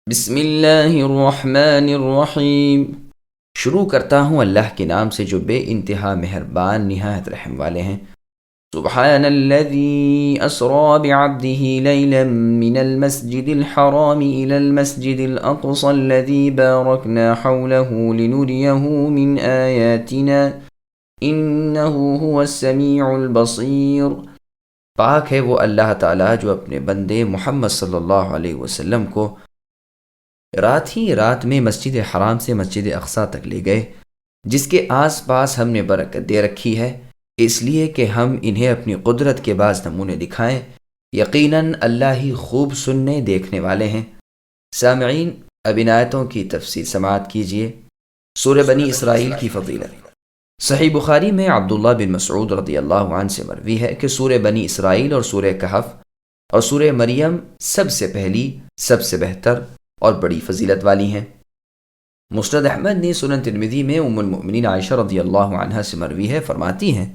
بسم اللہ الرحمن الرحیم۔ شروع کرتا ہوں اللہ کے نام سے جو بے انتہا مہربان نہایت رحم والے ہیں۔ سبحان الذي اسرا بعبده ليلا من المسجد الحرام الى المسجد الاقصى الذي باركنا حوله لنريه من آياتنا انه هو السميع البصير۔ پاک ہے وہ اللہ تعالیٰ جو اپنے بندے محمد صلی اللہ علیہ وسلم کو رات ہی رات میں مسجد حرام سے مسجد اقصیٰ تک لے گئے، جس کے آس پاس ہم نے برکت دے رکھی ہے، اس لیے کہ ہم انہیں اپنی قدرت کے بعض نمونے دکھائیں۔ یقیناً اللہ ہی خوب سننے دیکھنے والے ہیں۔ سامعین، اب ان آیتوں کی تفسیر سماعت کیجیے۔ سورہ بنی اسرائیل کی فضیلت۔ صحیح بخاری میں عبداللہ بن مسعود رضی اللہ عنہ سے مروی ہے کہ سورہ بنی اسرائیل اور سورہ کہف اور سورہ مریم سب سے پہلی، سب سے بہتر اور بڑی فضیلت والی ہیں۔ مسند احمد نے سنن ترمذی میں ام المؤمنین عائشہ رضی اللہ عنہا سے مروی ہے، فرماتی ہیں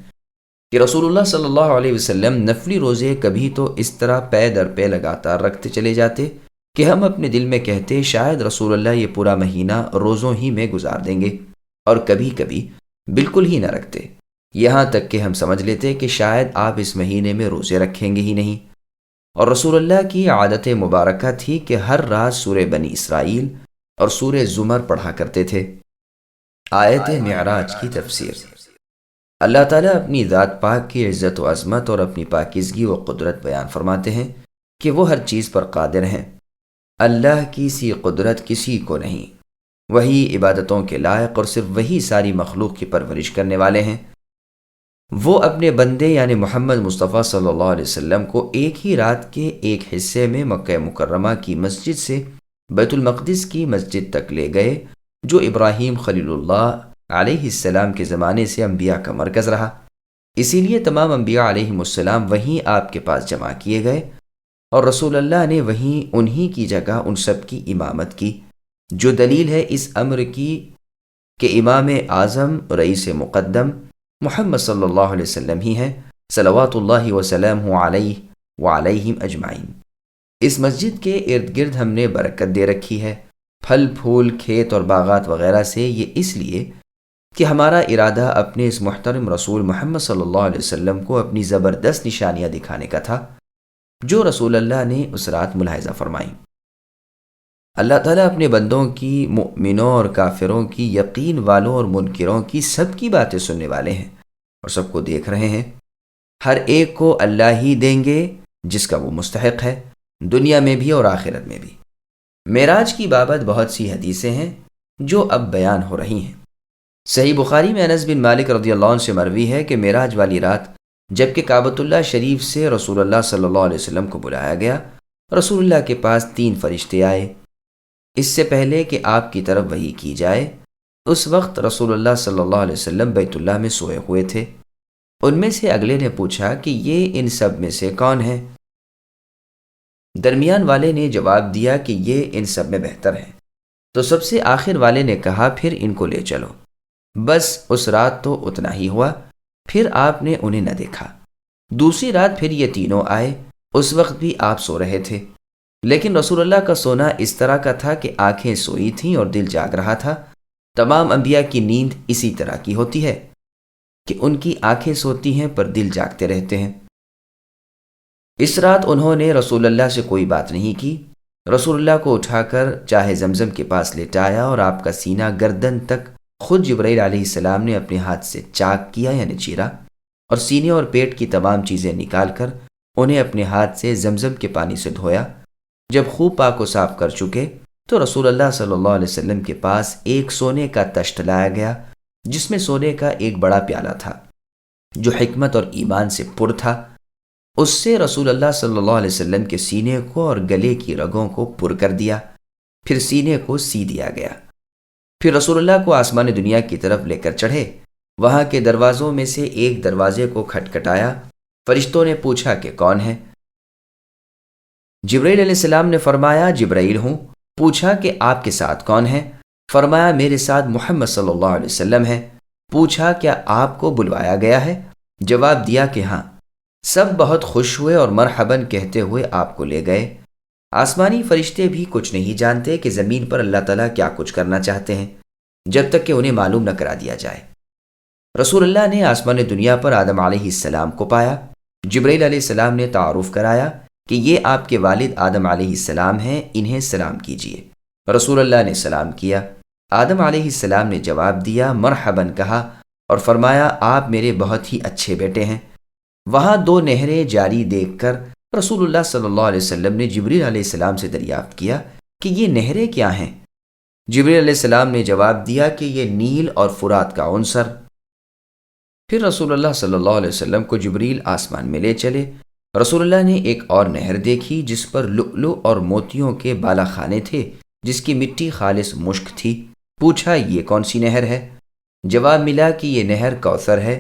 کہ رسول اللہ صلی اللہ علیہ وسلم نفلی روزے کبھی تو اس طرح پے در پے لگاتار رکھتے چلے جاتے کہ ہم اپنے دل میں کہتے شاید رسول اللہ یہ پورا مہینہ روزوں ہی میں گزار دیں گے، اور کبھی کبھی بالکل ہی نہ رکھتے، یہاں تک کہ ہم سمجھ لیتے کہ شاید آپ اس مہینے میں روزے رکھیں گے ہی نہیں۔ اور رسول اللہ کی عادت مبارکہ تھی کہ ہر رات سورہ بنی اسرائیل اور سورہ زمر پڑھا کرتے تھے۔ آیت معراج کی تفسیر۔ اللہ تعالیٰ اپنی ذات پاک کی عزت و عظمت اور اپنی پاکیزگی و قدرت بیان فرماتے ہیں کہ وہ ہر چیز پر قادر ہیں۔ اللہ کی سی قدرت کسی کو نہیں، وہی عبادتوں کے لائق اور صرف وہی ساری مخلوق کی پرورش کرنے والے ہیں۔ وہ اپنے بندے یعنی محمد مصطفیٰ صلی اللہ علیہ وسلم کو ایک ہی رات کے ایک حصے میں مکہ مکرمہ کی مسجد سے بیت المقدس کی مسجد تک لے گئے، جو ابراہیم خلیل اللہ علیہ السلام کے زمانے سے انبیاء کا مرکز رہا۔ اسی لیے تمام انبیاء علیہم السلام وہیں آپ کے پاس جمع کیے گئے، اور رسول اللہ نے وہیں انہی کی جگہ ان سب کی امامت کی، جو دلیل ہے اس امر کی کہ امام اعظم رئیس مقدم محمد صلی اللہ علیہ وسلم ہی ہیں، صلوات اللہ وسلامہ علیہ وعلیہم اجمعین۔ اس مسجد کے ارد گرد ہم نے برکت دے رکھی ہے، پھل پھول، کھیت اور باغات وغیرہ سے، یہ اس لیے کہ ہمارا ارادہ اپنے اس محترم رسول محمد صلی اللہ علیہ وسلم کو اپنی زبردست نشانیاں دکھانے کا تھا، جو رسول اللہ نے اس رات ملاحظہ فرمائیں۔ اللہ تعالیٰ اپنے بندوں کی، مؤمنوں اور کافروں کی، یقین والوں اور منکروں کی، سب کی باتیں سننے والے ہیں اور سب کو دیکھ رہے ہیں۔ ہر ایک کو اللہ ہی دیں گے جس کا وہ مستحق ہے، دنیا میں بھی اور آخرت میں بھی۔ معراج کی بابت بہت سی حدیثیں ہیں جو اب بیان ہو رہی ہیں۔ صحیح بخاری میں انس بن مالک رضی اللہ عنہ سے مروی ہے کہ معراج والی رات جب کہ کعبۃ اللہ شریف سے رسول اللہ صلی اللہ علیہ وسلم کو بلایا گیا، رسول اللہ کے پاس 3 فرشتے آئے۔ اس سے پہلے کہ آپ کی طرف وحی کی جائے، اس وقت رسول اللہ صلی اللہ علیہ وسلم بیت اللہ میں سوئے ہوئے تھے۔ ان میں سے اگلے نے پوچھا کہ یہ ان سب میں سے کون ہے؟ درمیان والے نے جواب دیا کہ یہ ان سب میں بہتر ہے۔ تو سب سے آخر والے نے کہا پھر ان کو لے چلو۔ بس اس رات تو اتنا ہی ہوا، پھر آپ نے انہیں نہ دیکھا۔ دوسری رات پھر یہ تینوں آئے، اس وقت بھی آپ سو رہے تھے، لیکن رسول اللہ کا سونا اس طرح کا تھا کہ آنکھیں سوئی تھیں اور دل جاگ رہا تھا۔ تمام انبیاء کی نیند اسی طرح کی ہوتی ہے کہ ان کی آنکھیں سوتی ہیں پر دل جاگتے رہتے ہیں۔ اس رات انہوں نے رسول اللہ سے کوئی بات نہیں کی۔ رسول اللہ کو اٹھا کر چاہے زمزم کے پاس لٹایا اور آپ کا سینہ گردن تک خود جبرائیل علیہ السلام نے اپنے ہاتھ سے چاک کیا یعنی چیرا، اور سینے اور پیٹ کی تمام چیزیں نکال کر انہیں اپنے ہاتھ سے زمزم کے پانی سے دھویا۔ جب خوب پاک و صاف کر چکے تو رسول اللہ صلی اللہ علیہ وسلم کے پاس ایک سونے کا تشت لایا گیا، جس میں سونے کا ایک بڑا پیالہ تھا جو حکمت اور ایمان سے پر تھا۔ اس سے رسول اللہ صلی اللہ علیہ وسلم کے سینے کو اور گلے کی رگوں کو پر کر دیا، پھر سینے کو سی دیا گیا۔ پھر رسول اللہ کو آسمان دنیا کی طرف لے کر چڑھے، وہاں کے دروازوں میں سے ایک دروازے کو کھٹکھٹایا۔ فرشتوں نے پوچھا کہ کون ہے؟ جبرائیل علیہ السلام نے فرمایا جبرائیل ہوں۔ پوچھا کہ آپ کے ساتھ کون ہے؟ فرمایا میرے ساتھ محمد صلی اللہ علیہ وسلم ہے۔ پوچھا کیا آپ کو بلوایا گیا ہے؟ جواب دیا کہ ہاں۔ سب بہت خوش ہوئے اور مرحباً کہتے ہوئے آپ کو لے گئے۔ آسمانی فرشتے بھی کچھ نہیں جانتے کہ زمین پر اللہ تعالیٰ کیا کچھ کرنا چاہتے ہیں جب تک کہ انہیں معلوم نہ کرا دیا جائے۔ رسول اللہ نے آسمان دنیا پر آدم علیہ السلام کو پایا۔ جبرائیل علیہ السلام نے تعارف کرایا کہ یہ آپ کے والد آدم علیہ السلام ہیں، انہیں سلام کیجیے۔ رسول اللہ نے سلام کیا۔ آدم علیہ السلام نے جواب دیا، مرحباً کہا اور فرمایا آپ میرے بہت ہی اچھے بیٹے ہیں۔ وہاں 2 نہریں جاری دیکھ کر رسول اللہ صلی اللہ علیہ وسلم نے جبریل علیہ السلام سے دریافت کیا کہ یہ نہریں کیا ہیں؟ جبریل علیہ السلام نے جواب دیا کہ یہ نیل اور فرات کا عنصر۔ پھر رسول اللہ صلی اللہ علیہ وسلم کو جبریل آسمان میں لے چلے۔ رسول اللہ نے ایک اور نہر دیکھی جس پر لؤلؤ اور موتیوں کے بالا خانے تھے، جس کی مٹی خالص مشک تھی۔ پوچھا یہ کون سی نہر ہے؟ جواب ملا کہ یہ نہر کوثر ہے،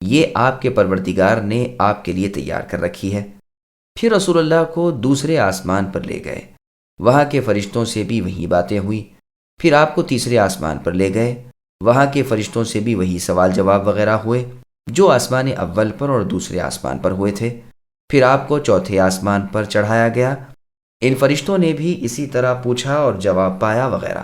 یہ آپ کے پروردگار نے آپ کے لیے تیار کر رکھی ہے۔ پھر رسول اللہ کو دوسرے آسمان پر لے گئے، وہاں کے فرشتوں سے بھی وہی باتیں ہوئی۔ پھر آپ کو تیسرے آسمان پر لے گئے، وہاں کے فرشتوں سے بھی وہی سوال جواب وغیرہ ہوئے جو آسمان اول پر اور دوسرے آسمان پر ہوئے تھے۔ پھر آپ کو چوتھے آسمان پر چڑھایا گیا، ان فرشتوں نے بھی اسی طرح پوچھا اور جواب پایا وغیرہ۔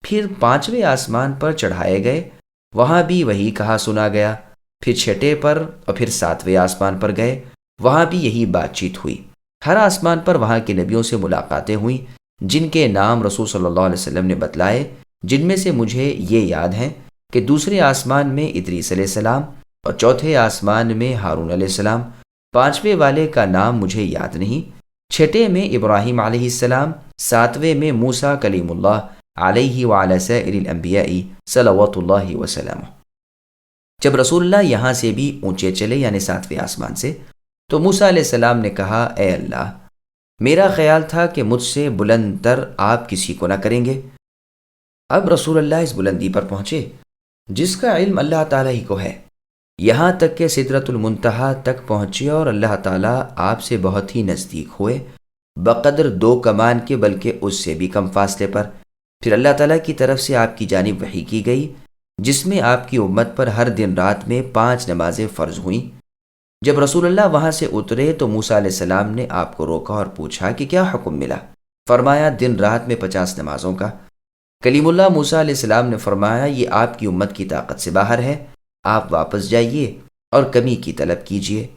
پھر 5ویں آسمان پر چڑھائے گئے، وہاں بھی وہی کہا سنا گیا۔ پھر 6 پر اور پھر 7ویں آسمان پر گئے، وہاں بھی یہی بات چیت ہوئی۔ ہر آسمان پر وہاں کے نبیوں سے ملاقاتیں ہوئیں جن کے نام رسول صلی اللہ علیہ وسلم نے بتلائے، جن میں سے مجھے یہ یاد ہیں کہ دوسرے آسمان میں ادریس علیہ السلام اور چوتھے آسمان میں ہارون علیہ السلام، 5ویں والے کا نام مجھے یاد نہیں، 6 میں ابراہیم علیہ السلام، 7ویں میں موسیٰ کلیم اللہ علیہ وعلی سائر الانبیاء صلوات اللہ وسلم۔ جب رسول اللہ یہاں سے بھی اونچے چلے یعنی 7ویں آسمان سے، تو موسیٰ علیہ السلام نے کہا اے اللہ، میرا خیال تھا کہ مجھ سے بلند تر آپ کسی کو نہ کریں گے۔ اب رسول اللہ اس بلندی پر پہنچے جس کا علم اللہ تعالیٰ ہی کو ہے، یہاں تک کہ سدرۃ المنتہا تک پہنچے اور اللہ تعالیٰ آپ سے بہت ہی نزدیک ہوئے، بقدر 2 کمان کے بلکہ اس سے بھی کم فاصلے پر۔ پھر اللہ تعالیٰ کی طرف سے آپ کی جانب وحی کی گئی جس میں آپ کی امت پر ہر دن رات میں 5 نمازیں فرض ہوئیں۔ جب رسول اللہ وہاں سے اترے تو موسیٰ علیہ السلام نے آپ کو روکا اور پوچھا کہ کیا حکم ملا؟ فرمایا دن رات میں 50 نمازوں کا۔ کلیم اللہ موسیٰ علیہ السلام نے فرمایا یہ آپ کی امت کی طاقت سے باہر ہے، آپ واپس جائیے اور کمی کی طلب کیجیے۔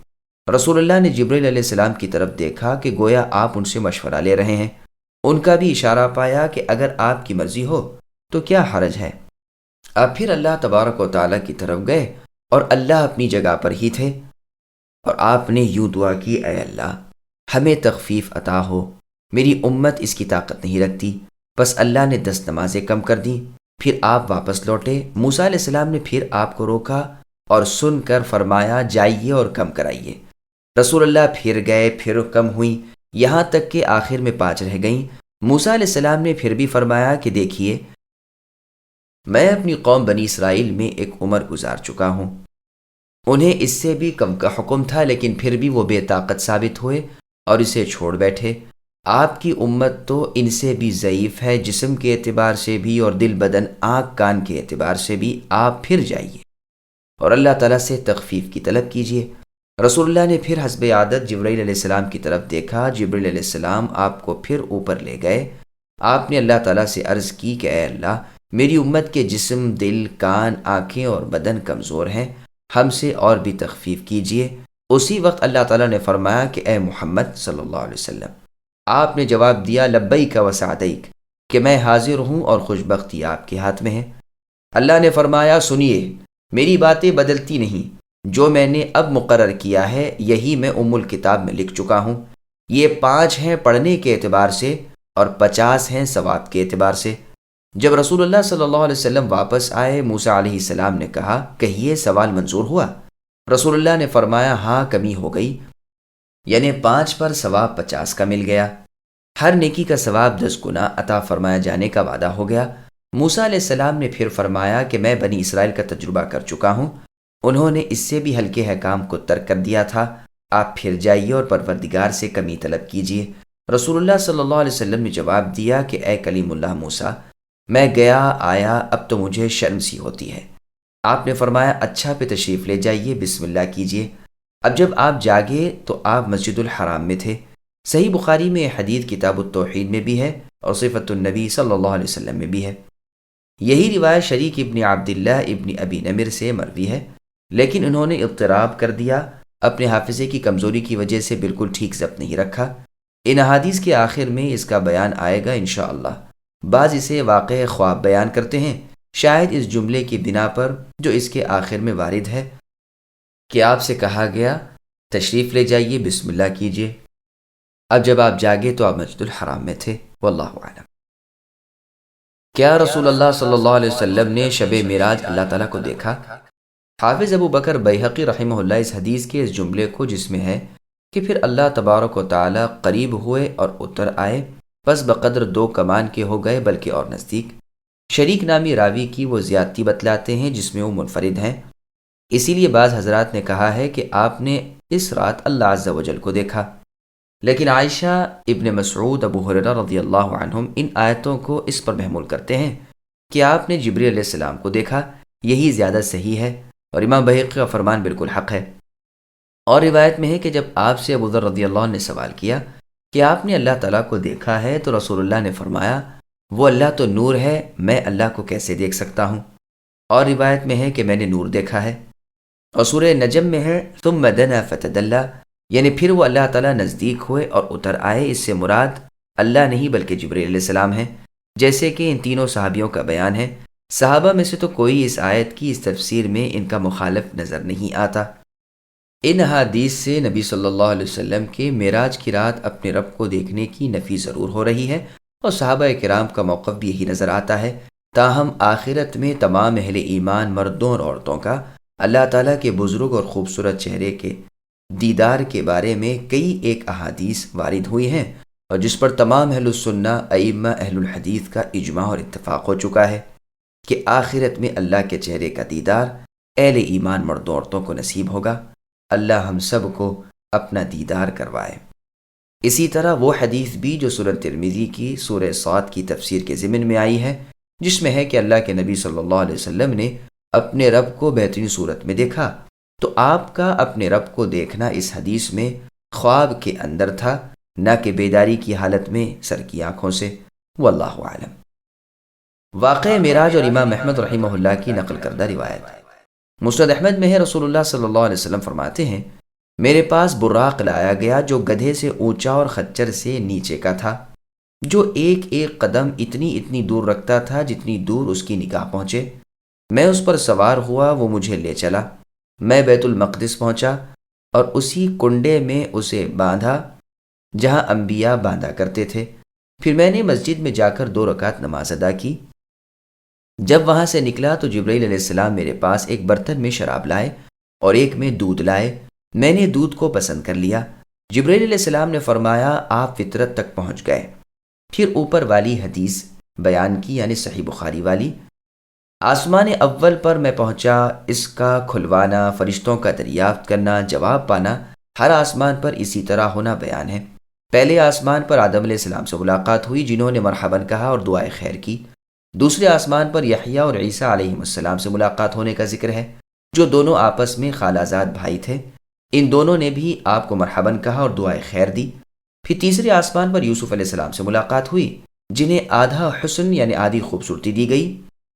رسول اللہ نے جبرائیل علیہ السلام کی طرف دیکھا کہ گویا آپ ان سے مشورہ لے رہے ہیں، ان کا بھی اشارہ پایا کہ اگر آپ کی مرضی ہو تو کیا حرج ہے۔ آپ پھر اللہ تبارک و تعالیٰ کی طرف گئے اور اللہ اپنی جگہ پر ہی تھے، اور آپ نے یوں دعا کی اے اللہ ہمیں تخفیف عطا ہو، میری امت اس کی طاقت نہیں رکھتی۔ بس اللہ نے 10 نمازیں کم کر دیں۔ پھر آپ واپس لوٹے۔ موسیٰ علیہ السلام نے پھر آپ کو روکا اور سن کر فرمایا جائیے اور کم کرائیے۔ رسول اللہ پھر گئے، پھر کم ہوئیں، یہاں تک کہ آخر میں 5 رہ گئیں۔ موسیٰ علیہ السلام نے پھر بھی فرمایا کہ دیکھیے میں اپنی قوم بنی اسرائیل میں ایک عمر گزار چکا ہوں، انہیں اس سے بھی کم کا حکم تھا لیکن پھر بھی وہ بے طاقت ثابت ہوئے اور اسے چھوڑ بیٹھے۔ آپ کی امت تو ان سے بھی ضعیف ہے، جسم کے اعتبار سے بھی اور دل بدن آنکھ کان کے اعتبار سے بھی۔ آپ پھر جائیے اور اللہ تعالیٰ سے تخفیف کی طلب کیجیے۔ رسول اللہ نے پھر حسب عادت جبرائیل علیہ السلام کی طرف دیکھا۔ جبرائیل علیہ السلام آپ کو پھر اوپر لے گئے۔ آپ نے اللہ تعالیٰ سے عرض کی کہ اے اللہ میری امت کے جسم، دل، کان، آنکھیں اور بدن کمزور ہیں، ہم سے اور بھی تخفیف کیجیے۔ اسی وقت اللہ تعالیٰ نے فرمایا کہ اے محمد صلی اللہ علیہ وسلم، آپ نے جواب دیا لبیک و سعدیک کہ میں حاضر ہوں اور خوش بختی آپ کے ہاتھ میں ہے۔ اللہ نے فرمایا سنیے میری باتیں بدلتی نہیں، جو میں نے اب مقرر کیا ہے یہی میں الکتاب میں لکھ چکا ہوں۔ یہ 5 ہیں پڑھنے کے اعتبار سے اور 50 ہیں ثواب کے اعتبار سے۔ جب رسول اللہ صلی اللہ علیہ وسلم واپس آئے، موسیٰ علیہ السلام نے کہا کہیے سوال منظور ہوا؟ رسول اللہ نے فرمایا ہاں کمی ہو گئی، یعنی 5 پر ثواب 50 کا مل گیا، ہر نیکی کا ثواب 10 گنا عطا فرمایا جانے کا وعدہ ہو گیا۔ موسیٰ علیہ السلام نے پھر فرمایا کہ میں بنی اسرائیل کا تجربہ کر چکا ہوں، انہوں نے اس سے بھی ہلکے حکام کو ترک کر دیا تھا، آپ پھر جائیے اور پروردگار سے کمی طلب کیجیے۔ رسول اللہ صلی اللہ علیہ وسلم نے جواب دیا کہ اے کلیم اللہ موسیٰ، میں گیا آیا اب تو مجھے شرم سی ہوتی ہے۔ آپ نے فرمایا اچھا پہ تشریف لے جائیے، بسم اللہ کیجیے۔ اب جب آپ جاگے تو آپ مسجد الحرام میں تھے، صحیح بخاری میں یہ حدیث کتاب التوحید میں بھی ہے اور صفت النبی صلی اللہ علیہ وسلم میں بھی ہے۔ یہی روایت شریک ابن عبداللہ ابن ابی نمر سے مروی ہے، لیکن انہوں نے اضطراب کر دیا، اپنے حافظے کی کمزوری کی وجہ سے بالکل ٹھیک ضبط نہیں رکھا۔ ان احادیث کے آخر میں اس کا بیان آئے گا انشاءاللہ۔ بعض اسے واقع خواب بیان کرتے ہیں، شاید اس جملے کی بنا پر جو اس کے آخر میں وارد ہے کہ آپ سے کہا گیا تشریف لے جائیے، بسم اللہ کیجیے۔ اب جب آپ جاگے تو آپ مسجد الحرام میں تھے، واللہ اعلم۔ کیا رسول اللہ صلی اللہ علیہ وسلم نے شب معراج اللہ تعالیٰ کو دیکھا؟ حافظ ابو بکر بیہقی رحمہ اللہ اس حدیث کے اس جملے کو، جس میں ہے کہ پھر اللہ تبارک و تعالیٰ قریب ہوئے اور اتر آئے، پس بقدر 2 کمان کے ہو گئے بلکہ اور نزدیک، شریک نامی راوی کی وہ زیادتی بتلاتے ہیں جس میں وہ منفرد ہیں۔ اسی لیے بعض حضرات نے کہا ہے کہ آپ نے اس رات اللہ عز و جل کو دیکھا، لیکن عائشہ، ابن مسعود، ابو ہریرہ رضی اللہ عنہم ان آیتوں کو اس پر محمول کرتے ہیں کہ آپ نے جبریل علیہ السلام کو دیکھا۔ یہی زیادہ صحیح ہے اور امام بیہقی کا فرمان بالکل حق ہے۔ اور روایت میں ہے کہ جب آپ سے ابو ذر رضی اللہ عنہ نے سوال کیا کہ آپ نے اللہ تعالیٰ کو دیکھا ہے تو رسول اللہ نے فرمایا، وہ اللہ تو نور ہے، میں اللہ کو کیسے دیکھ سکتا ہوں؟ اور روایت میں ہے کہ میں نے نور دیکھا ہے۔ اور سورہ نجم میں ہے ثم دنا فتدلی، یعنی پھر وہ اللہ تعالیٰ نزدیک ہوئے اور اتر آئے۔ اس سے مراد اللہ نہیں بلکہ جبریل علیہ السلام ہے، جیسے کہ ان تینوں صحابیوں کا بیان ہے۔ صحابہ میں سے تو کوئی اس آیت کی اس تفسیر میں ان کا مخالف نظر نہیں آتا۔ ان حدیث سے نبی صلی اللہ علیہ وسلم کے معراج کی رات اپنے رب کو دیکھنے کی نفی ضرور ہو رہی ہے، اور صحابہ کرام کا موقف بھی یہی نظر آتا ہے۔ تاہم آخرت میں تمام اہل ایمان مردوں اور عورتوں کا اللہ تعالیٰ کے بزرگ اور خوبصورت چہرے کے دیدار کے بارے میں کئی ایک احادیث وارد ہوئی ہیں، اور جس پر تمام اہل السنہ ائمہ اہل الحدیث کا اجماع اور اتفاق ہو چکا ہے کہ آخرت میں اللہ کے چہرے کا دیدار اہل ایمان مردوں عورتوں کو نصیب ہوگا۔ اللہ ہم سب کو اپنا دیدار کروائے۔ اسی طرح وہ حدیث بھی جو سنن ترمذی کی سورہ صاد کی تفسیر کے ضمن میں آئی ہے، جس میں ہے کہ اللہ کے نبی صلی اللہ علیہ وسلم نے اپنے رب کو بہترین صورت میں دیکھا، تو آپ کا اپنے رب کو دیکھنا اس حدیث میں خواب کے اندر تھا، نہ کہ بیداری کی حالت میں سر کی آنکھوں سے، واللہ اعلم۔ واقع معراج اور امام احمد رحمہ اللہ کی نقل کردہ روایت۔ مسند احمد میں ہے رسول اللہ صلی اللہ علیہ وسلم فرماتے ہیں، میرے پاس براق لایا گیا جو گدھے سے اونچا اور خچر سے نیچے کا تھا، جو ایک ایک قدم اتنی دور رکھتا تھا جتنی دور اس کی نگاہ پہنچے۔ میں اس پر سوار ہوا، وہ مجھے لے چلا، میں بیت المقدس پہنچا اور اسی کنڈے میں اسے باندھا جہاں انبیاء باندھا کرتے تھے۔ پھر میں نے مسجد میں جا کر 2 رکعت نماز ادا کی۔ جب وہاں سے نکلا تو جبرائیل علیہ السلام میرے پاس ایک برتن میں شراب لائے اور ایک میں دودھ لائے۔ میں نے دودھ کو پسند کر لیا۔ جبرائیل علیہ السلام نے فرمایا، آپ فطرت تک پہنچ گئے۔ پھر اوپر والی حدیث بیان کی، یعنی صحیح بخاری والی۔ آسمان اول پر میں پہنچا، اس کا کھلوانا، فرشتوں کا دریافت کرنا، جواب پانا، ہر آسمان پر اسی طرح ہونا بیان ہے۔ پہلے آسمان پر آدم علیہ السلام سے ملاقات ہوئی، جنہوں نے مرحباً کہا اور دعائے خیر کی۔ دوسرے آسمان پر یحییٰ اور عیسیٰ علیہ السلام سے ملاقات ہونے کا ذکر ہے، جو دونوں آپس میں خالہ زاد بھائی تھے۔ ان دونوں نے بھی آپ کو مرحباً کہا اور دعائے خیر دی۔ پھر تیسرے آسمان پر یوسف علیہ السلام سے ملاقات ہوئی، جنہیں آدھا حسن یعنی آدھی خوبصورتی دی گئی،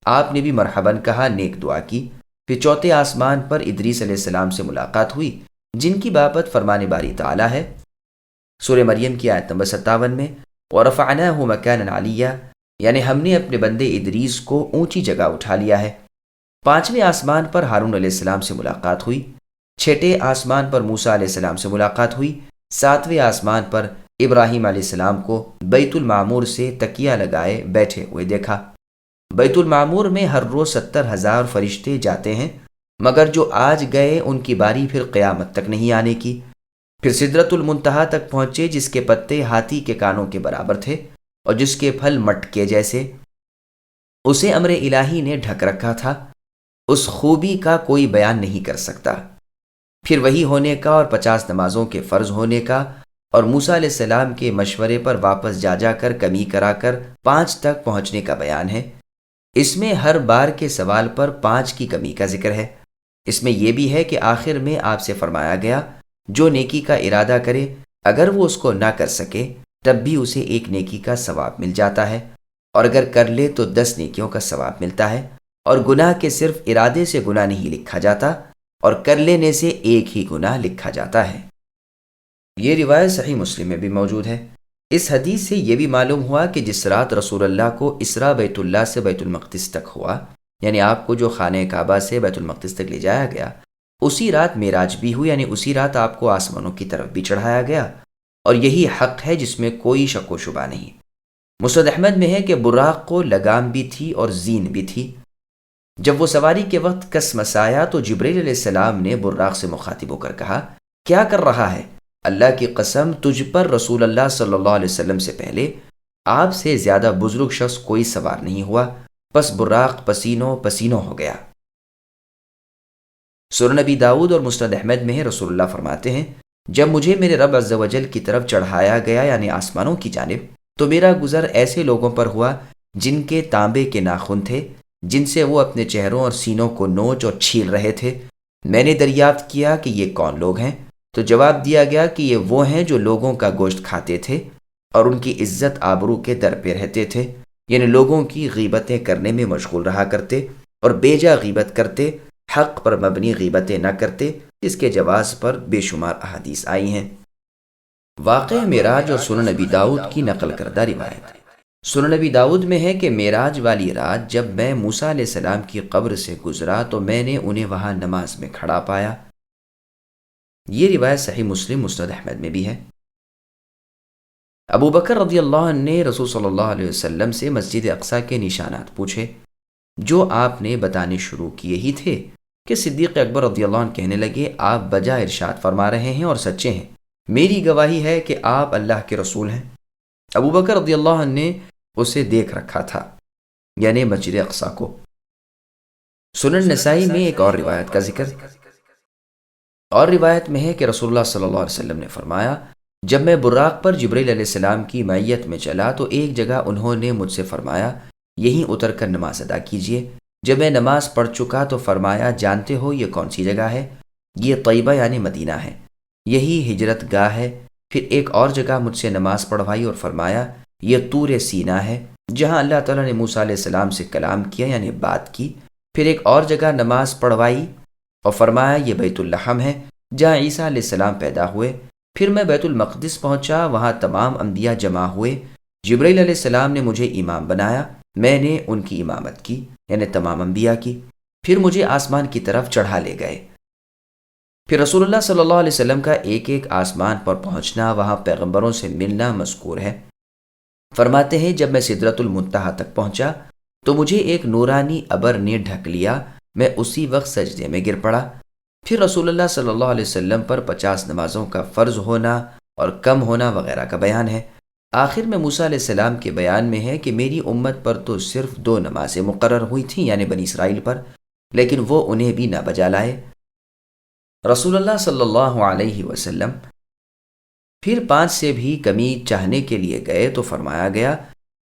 آپ نے بھی مرحباً کہا، نیک دعا کی۔ پھر چوتھے آسمان پر ادریس علیہ السلام سے ملاقات ہوئی، جن کی بابت فرمان باری تعالیٰ ہے سورہ مریم کی آیت نمبر 57 میں، وَرَفَعْنَاهُ مَكَانًا عَلِيًّا، یعنی ہم نے اپنے بندے ادریس کو اونچی جگہ اٹھا لیا ہے۔ پانچویں آسمان پر ہارون علیہ السلام سے ملاقات ہوئی۔ چھٹے آسمان پر موسیٰ علیہ السلام سے ملاقات ہوئی۔ ساتویں آسمان پر ابراہیم علیہ السلام کو بیت المعمور سے تکیہ لگائے بیٹھے ہوئے دیکھا۔ بیت المعمور میں ہر روز 70,000 فرشتے جاتے ہیں، مگر جو آج گئے ان کی باری پھر قیامت تک نہیں آنے کی۔ پھر سدرۃ المنتہا تک پہنچے، جس کے پتے ہاتھی کے کانوں کے برابر تھے اور جس کے پھل مٹکے جیسے۔ اسے امر الہی نے ڈھک رکھا تھا، اس خوبی کا کوئی بیان نہیں کر سکتا۔ پھر وحی ہونے کا اور 50 نمازوں کے فرض ہونے کا اور موسیٰ علیہ السلام کے مشورے پر واپس جا کر کمی کرا کر 5 تک پہنچنے کا بیان ہے۔ اس میں ہر بار کے سوال پر 5 کی کمی کا ذکر ہے۔ اس میں یہ بھی ہے کہ آخر میں آپ سے فرمایا گیا، جو نیکی کا ارادہ کرے اگر وہ اس کو نہ کر سکے تب بھی اسے ایک نیکی کا ثواب مل جاتا ہے، اور اگر کر لے تو 10 نیکیوں کا ثواب ملتا ہے، اور گناہ کے صرف ارادے سے گناہ نہیں لکھا جاتا، اور کر لینے سے ایک ہی گناہ لکھا جاتا ہے۔ یہ روایت صحیح مسلم میں بھی موجود ہے۔ اس حدیث سے یہ بھی معلوم ہوا کہ جس رات رسول اللہ کو اسراء بیت اللہ سے بیت المقدس تک ہوا، یعنی آپ کو جو خانہ کعبہ سے بیت المقدس تک لے جایا گیا، اسی رات معراج بھی ہوئی، یعنی اسی رات آپ کو آسمانوں کی طرف بھی چڑھایا گیا، اور یہی حق ہے جس میں کوئی شک و شبہ نہیں۔ مسند احمد میں ہے کہ براق کو لگام بھی تھی اور زین بھی تھی۔ جب وہ سواری کے وقت کس مسایا تو جبریل علیہ السلام نے براق سے مخاطب ہو کر کہا، کیا کر رہا ہے؟ اللہ کی قسم تجھ پر رسول اللہ صلی اللہ علیہ وسلم سے پہلے آپ سے زیادہ بزرگ شخص کوئی سوار نہیں ہوا، پس براق پسینوں پسینوں ہو گیا۔ سنن نبی داؤد اور مسند احمد میں ہے رسول اللہ فرماتے ہیں، جب مجھے میرے رب عز و جل کی طرف چڑھایا گیا یعنی آسمانوں کی جانب، تو میرا گزر ایسے لوگوں پر ہوا جن کے تانبے کے ناخن تھے، جن سے وہ اپنے چہروں اور سینوں کو نوچ اور چھیل رہے تھے۔ میں نے دریافت کیا کہ یہ کون لوگ ہیں؟ تو جواب دیا گیا کہ یہ وہ ہیں جو لوگوں کا گوشت کھاتے تھے اور ان کی عزت آبرو کے در پہ رہتے تھے، یعنی لوگوں کی غیبتیں کرنے میں مشغول رہا کرتے اور بیجا غیبت کرتے، حق پر مبنی غیبتیں نہ کرتے، جس کے جواز پر بے شمار احادیث آئی ہیں۔ واقعہ معراج اور سنن نبی داؤد کی نقل کردہ روایت۔ سنن نبی داؤد میں ہے کہ معراج والی رات جب میں موسیٰ علیہ السلام کی قبر سے گزرا تو میں نے انہیں وہاں نماز میں کھڑا پایا۔ یہ روایت صحیح مسلم مسند احمد میں بھی ہے۔ ابو بکر رضی اللہ عنہ نے رسول صلی اللہ علیہ وسلم سے مسجد اقصیٰ کے نشانات پوچھے، جو آپ نے بتانے شروع کیے ہی تھے کہ صدیق اکبر رضی اللہ عنہ کہنے لگے، آپ بجا ارشاد فرما رہے ہیں اور سچے ہیں، میری گواہی ہے کہ آپ اللہ کے رسول ہیں۔ ابو بکر رضی اللہ عنہ نے اسے دیکھ رکھا تھا، یعنی مسجد اقصیٰ کو۔ سنن نسائی میں ایک اور روایت کا ذکر، اور روایت میں ہے کہ رسول اللہ صلی اللہ علیہ وسلم نے فرمایا، جب میں براق پر جبریل علیہ السلام کی معیت میں چلا تو ایک جگہ انہوں نے مجھ سے فرمایا، یہیں اتر کر نماز ادا کیجیے۔ جب میں نماز پڑھ چکا تو فرمایا، جانتے ہو یہ کون سی جگہ ہے؟ یہ طیبہ یعنی مدینہ ہے، یہی ہجرت گاہ ہے۔ پھر ایک اور جگہ مجھ سے نماز پڑھوائی اور فرمایا، یہ طور سینا ہے، جہاں اللہ تعالیٰ نے موسیٰ علیہ السلام سے کلام کیا یعنی بات کی۔ پھر ایک اور جگہ نماز پڑھوائی اور فرمایا، یہ بیت اللحم ہے، جہاں عیسیٰ علیہ السلام پیدا ہوئے۔ پھر میں بیت المقدس پہنچا، وہاں تمام انبیاء جمع ہوئے، جبرائیل علیہ السلام نے مجھے امام بنایا، میں نے ان کی امامت کی، یعنی تمام انبیاء کی۔ پھر مجھے آسمان کی طرف چڑھا لے گئے۔ پھر رسول اللہ صلی اللہ علیہ وسلم کا ایک ایک آسمان پر پہنچنا، وہاں پیغمبروں سے ملنا مذکور ہے۔ فرماتے ہیں، جب میں سدرۃ المنتہا تک پہنچا تو مجھے ایک نورانی ابر نے ڈھک لیا، میں اسی وقت سجدے میں گر پڑا۔ پھر رسول اللہ صلی اللہ علیہ وسلم پر 50 نمازوں کا فرض ہونا اور کم ہونا وغیرہ کا بیان ہے۔ آخر میں موسیٰ علیہ السلام کے بیان میں ہے کہ میری امت پر تو صرف 2 نمازیں مقرر ہوئی تھیں، یعنی بنی اسرائیل پر، لیکن وہ انہیں بھی نہ بجا لائے۔ رسول اللہ صلی اللہ علیہ وسلم پھر 5 سے بھی کمی چاہنے کے لیے گئے تو فرمایا گیا